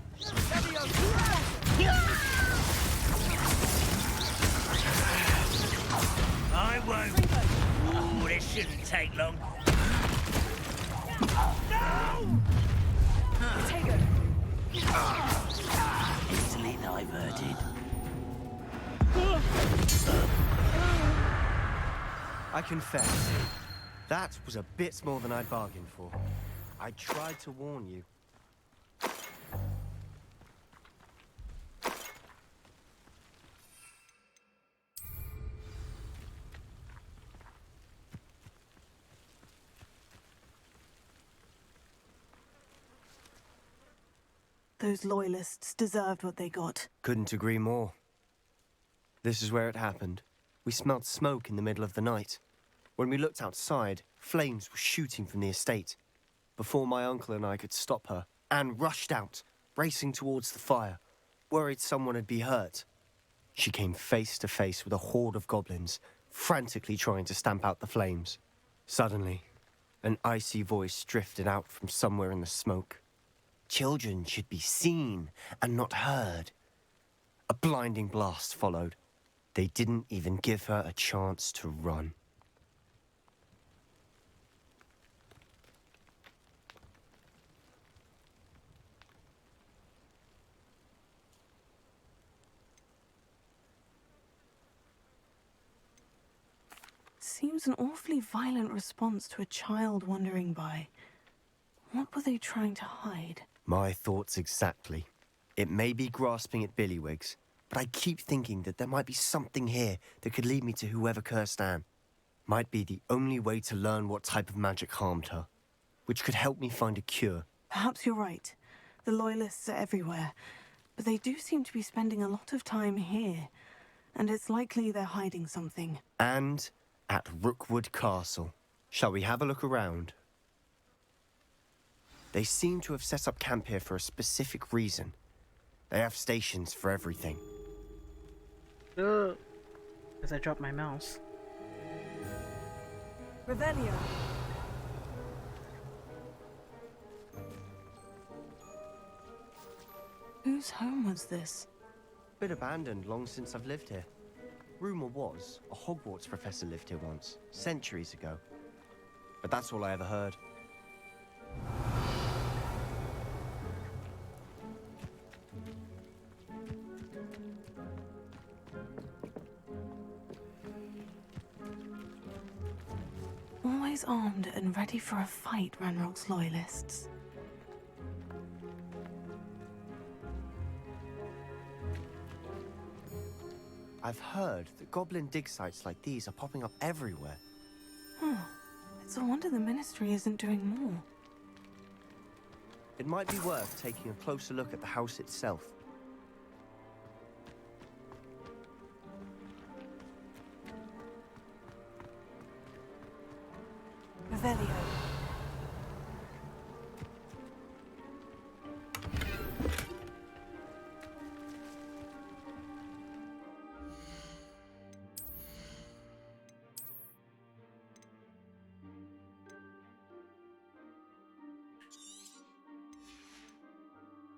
I won't. Oh, this shouldn't take long. No! Easily diverted. I confess, that was a bit more than I'd bargained for. I tried to warn you. Those loyalists deserved what they got. Couldn't agree more. This is where it happened. We smelled smoke in the middle of the night. When we looked outside, flames were shooting from the estate. before my uncle and I could stop her, Anne rushed out, racing towards the fire, worried someone had been hurt. She came face to face with a horde of goblins, frantically trying to stamp out the flames. Suddenly, an icy voice drifted out from somewhere in the smoke. Children should be seen and not heard. A blinding blast followed. They didn't even give her a chance to run. Seems an awfully violent response to a child wandering by. What were they trying to hide? My thoughts exactly. It may be grasping at Billywigs, but I keep thinking that there might be something here that could lead me to whoever cursed Anne. Might be the only way to learn what type of magic harmed her, which could help me find a cure. Perhaps you're right. The Loyalists are everywhere, but they do seem to be spending a lot of time here, and it's likely they're hiding something. And at Rookwood Castle. Shall we have a look around? They seem to have set up camp here for a specific reason. They have stations for everything. As I dropped my mouse. Revelio. Whose home was this? Been abandoned long since I've lived here. Rumour was a Hogwarts professor lived here once, centuries ago. But that's all I ever heard. Always armed and ready for a fight, Ranrock's Loyalists. I've heard that goblin dig sites like these are popping up everywhere. It's a wonder the Ministry isn't doing more. It might be worth taking a closer look at the house itself. Revelio.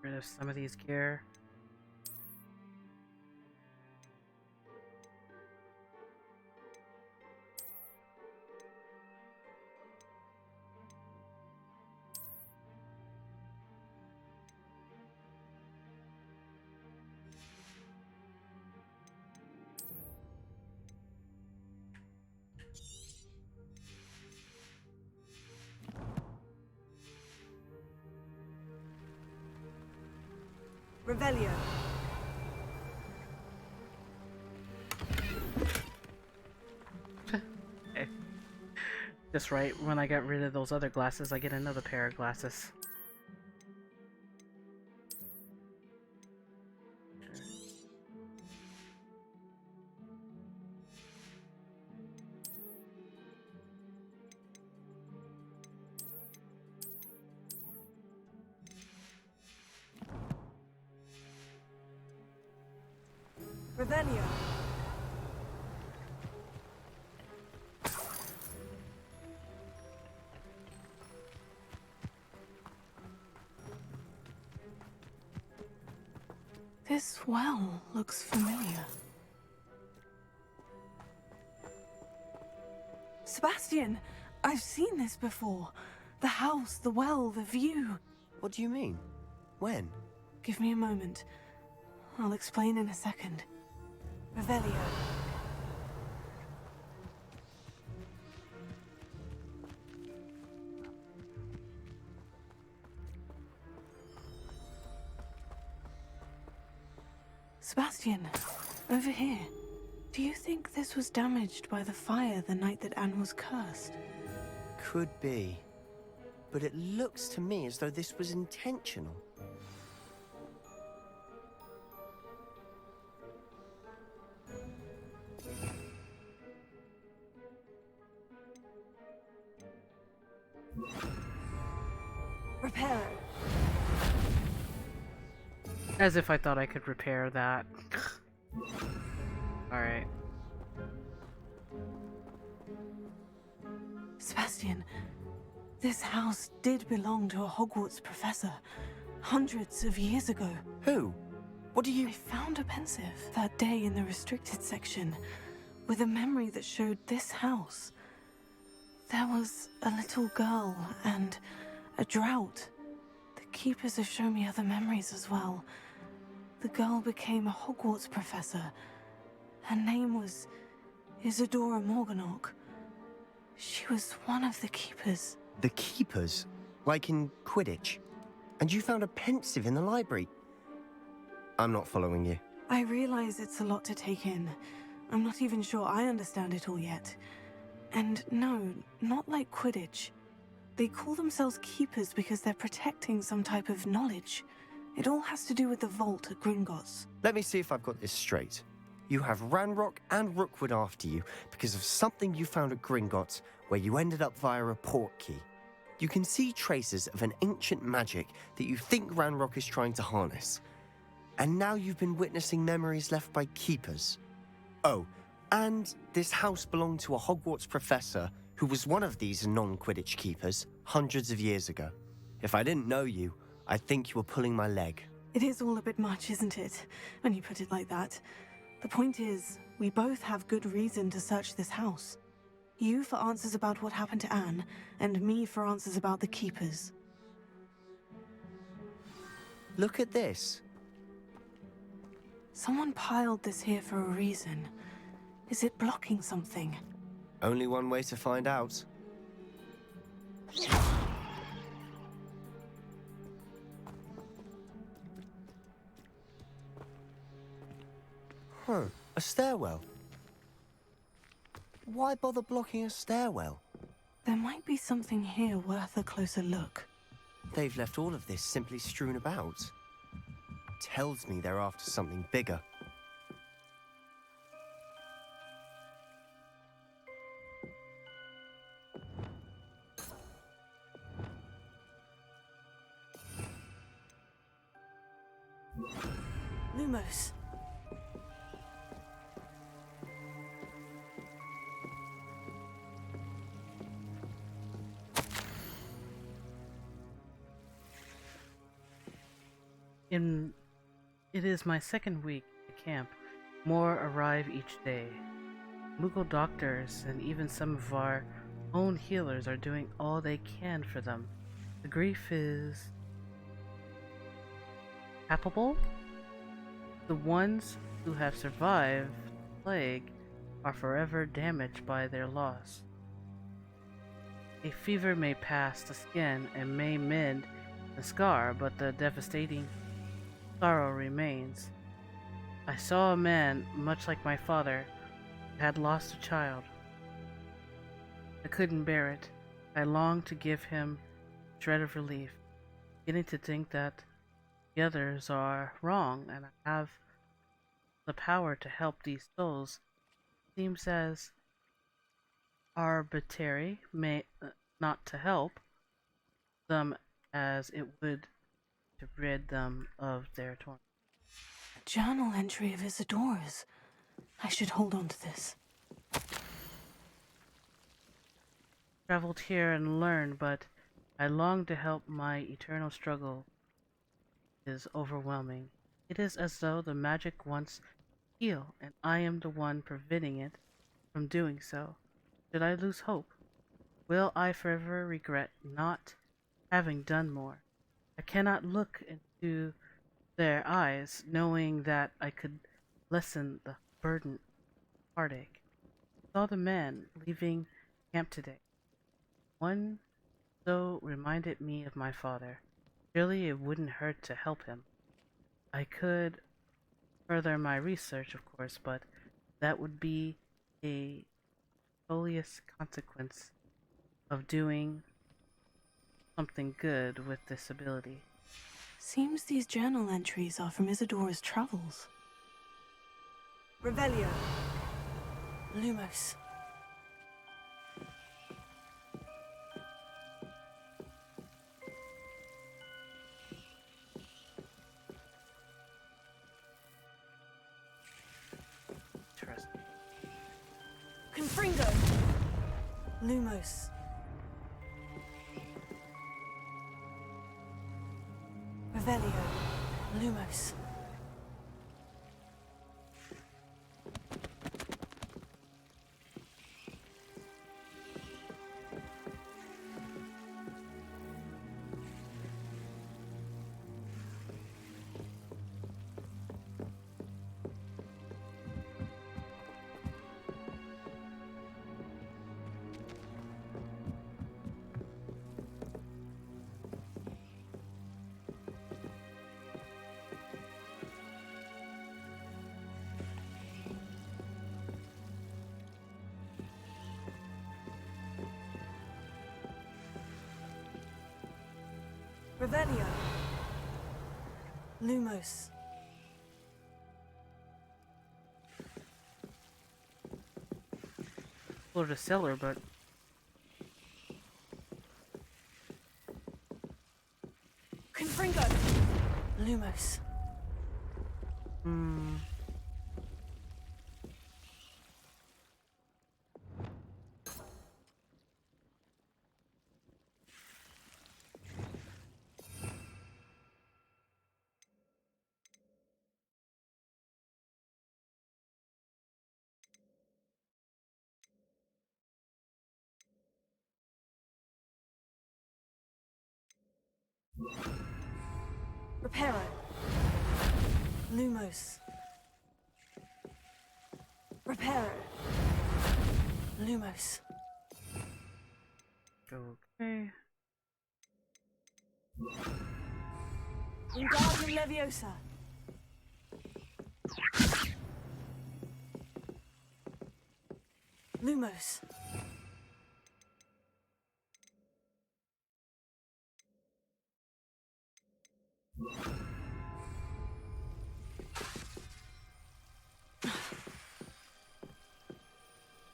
Rid of some of these gear. Revelio. Okay. Just right, when I got rid of those other glasses, I get another pair of glasses. Revelio. This well looks familiar. Sebastian, I've seen this before. The house, the well, the view. What do you mean? When? Give me a moment. I'll explain in a second. Revelio. Sebastian, over here. Do you think this was damaged by the fire the night that Anne was cursed? Could be. But it looks to me as though this was intentional. Reparo. As if I thought I could repair that. Alright. Sebastian, this house did belong to a Hogwarts professor hundreds of years ago. Who? What do you... I found a pensive that day in the restricted section with a memory that showed this house. There was a little girl and a drought. The keepers have shown me other memories as well. The girl became a Hogwarts professor. Her name was Isadora Morganach. She was one of the keepers. The keepers? Like in Quidditch? And you found a pensive in the library? I'm not following you. I realize it's a lot to take in. I'm not even sure I understand it all yet. And no, not like Quidditch. They call themselves keepers because they're protecting some type of knowledge. It all has to do with the vault at Gringotts. Let me see if I've got this straight. You have Ranrock and Rookwood after you because of something you found at Gringotts where you ended up via a portkey. You can see traces of an ancient magic that you think Ranrock is trying to harness. And now you've been witnessing memories left by keepers. Oh, and this house belonged to a Hogwarts professor who was one of these non-Quidditch keepers hundreds of years ago. If I didn't know you, I'd think you were pulling my leg. It is all a bit much, isn't it, when you put it like that? The point is, we both have good reason to search this house. You for answers about what happened to Anne, and me for answers about the keepers. Look at this. Someone piled this here for a reason. Is it blocking something? Only one way to find out. Huh, a stairwell. Why bother blocking a stairwell? There might be something here worth a closer look. They've left all of this simply strewn about. Tells me they're after something bigger. Lumos. It is my second week at camp. More arrive each day. Moogle doctors and even some of our own healers are doing all they can for them. The grief is palpable. The ones who have survived the plague are forever damaged by their loss. A fever may pass the skin and may mend the scar, but the devastating sorrow remains. I saw a man, much like my father, who had lost a child. I couldn't bear it. I longed to give him a shred of relief, beginning to think that the others are wrong and I have the power to help these souls. Seems as arbitrary, not to help them as it would to rid them of their torment. A journal entry of Isadora's. I should hold on to this. Traveled here and learned, but I long to help. My eternal struggle is overwhelming. It is as though the magic wants to heal, and I am the one preventing it from doing so. Should I lose hope? Will I forever regret not having done more? I cannot look into their eyes, knowing that I could lessen the burden of heartache. I saw the man leaving camp today. One so reminded me of my father. Surely it wouldn't hurt to help him. I could further my research, of course, but that would be a folious consequence of doing something good with this ability. Seems these journal entries are from Isadora's travels. Revelio. Lumos. Lumos. Revelio. Lumos. Revelio. Lumos. Or the cellar, but Confringo. Lumos. Reparo. Lumos. Reparo. Lumos. okay. Wingardium Leviosa. Lumos.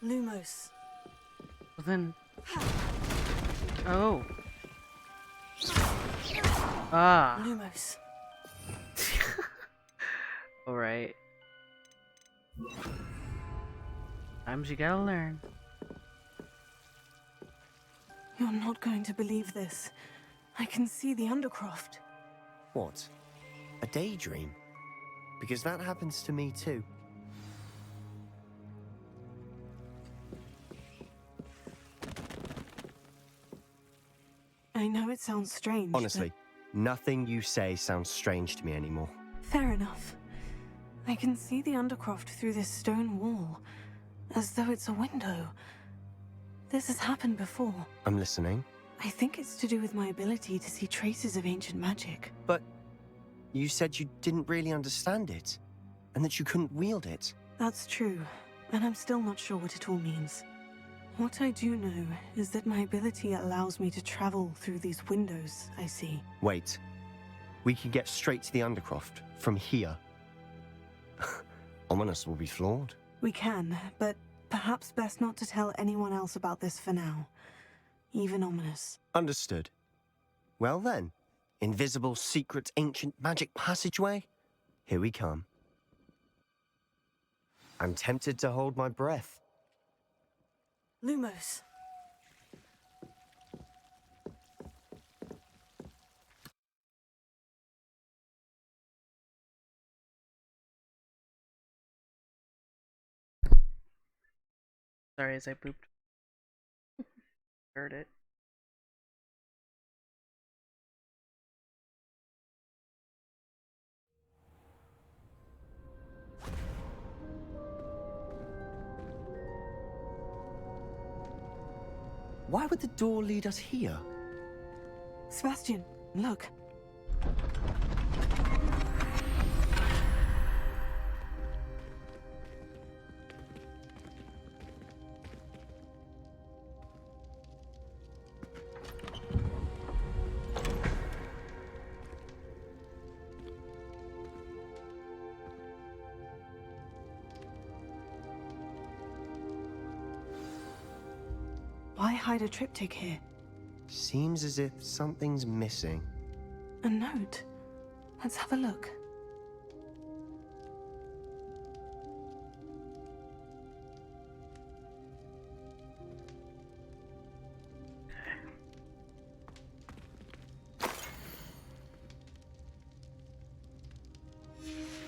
Lumos. Well then. Oh. Ah. Lumos. Alright. Times you gotta learn. You're not going to believe this. I can see the Undercroft. What? A daydream? Because that happens to me too. I know it sounds strange. Honestly, nothing you say sounds strange to me anymore. Fair enough. I can see the Undercroft through this stone wall, as though it's a window. This has happened before. I'm listening. I think it's to do with my ability to see traces of ancient magic. But you said you didn't really understand it, and that you couldn't wield it. That's true, and I'm still not sure what it all means. What I do know is that my ability allows me to travel through these windows I see. Wait. We can get straight to the Undercroft from here. Ominous will be flawed. We can, but perhaps best not to tell anyone else about this for now. Even Ominous. Understood. Well then, invisible, secret, ancient magic passageway? Here we come. I'm tempted to hold my breath. Lumos. Sorry, as I pooped. Heard it. Why would the door lead us here? Sebastian, look. Why hide a triptych here? Seems as if something's missing. A note. Let's have a look.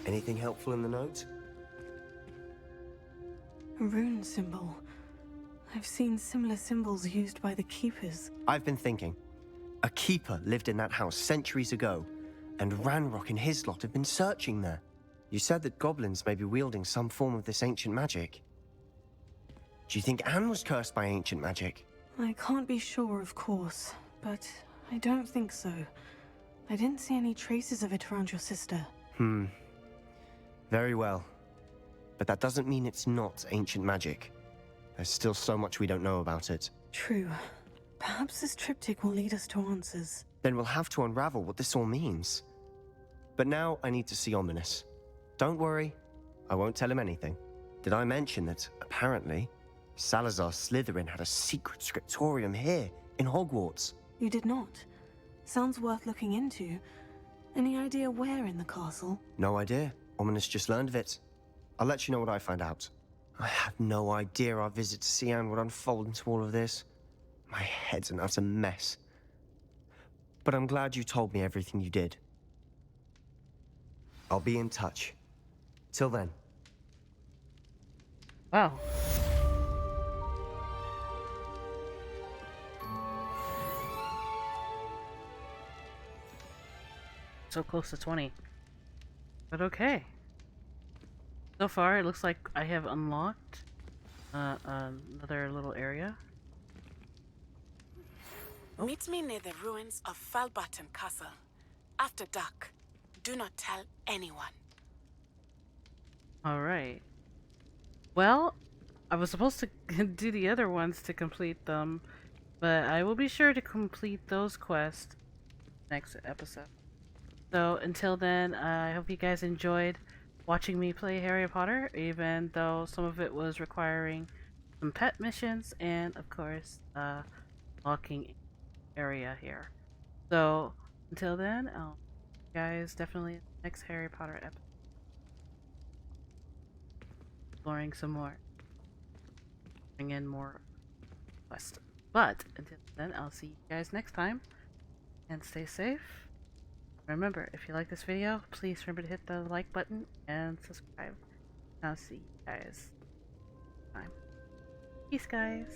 Anything helpful in the note? A rune symbol. I've seen similar symbols used by the keepers. I've been thinking. A keeper lived in that house centuries ago, and Ranrock and his lot have been searching there. You said that goblins may be wielding some form of this ancient magic. Do you think Anne was cursed by ancient magic? I can't be sure, of course, but I don't think so. I didn't see any traces of it around your sister. Very well. But that doesn't mean it's not ancient magic. There's still so much we don't know about it. True. Perhaps this triptych will lead us to answers. Then we'll have to unravel what this all means. But now I need to see Ominous. Don't worry, I won't tell him anything. Did I mention that, apparently, Salazar Slytherin had a secret scriptorium here, in Hogwarts? You did not. Sounds worth looking into. Any idea where in the castle? No idea. Ominous just learned of it. I'll let you know what I find out. I had no idea our visit to see Anne would unfold into all of this. My head's an utter mess. But I'm glad you told me everything you did. I'll be in touch. Till then. Wow. So close to 20. But okay. So far, it looks like I have unlocked another little area. Meet me near the ruins of Falbaton Castle. After dark. Do not tell anyone. Alright. Well, I was supposed to do the other ones to complete them, but I will be sure to complete those quests next episode. So until then, I hope you guys enjoyed watching me play Harry Potter, even though some of it was requiring some pet missions and, of course, locking area here. So until then, I'll see you guys definitely in the next Harry Potter episode. Exploring some more. Bring in more quests. But until then, I'll see you guys next time. And stay safe. Remember, if you like this video, please remember to hit the like button and subscribe. I'll see you guys next time. Peace, guys.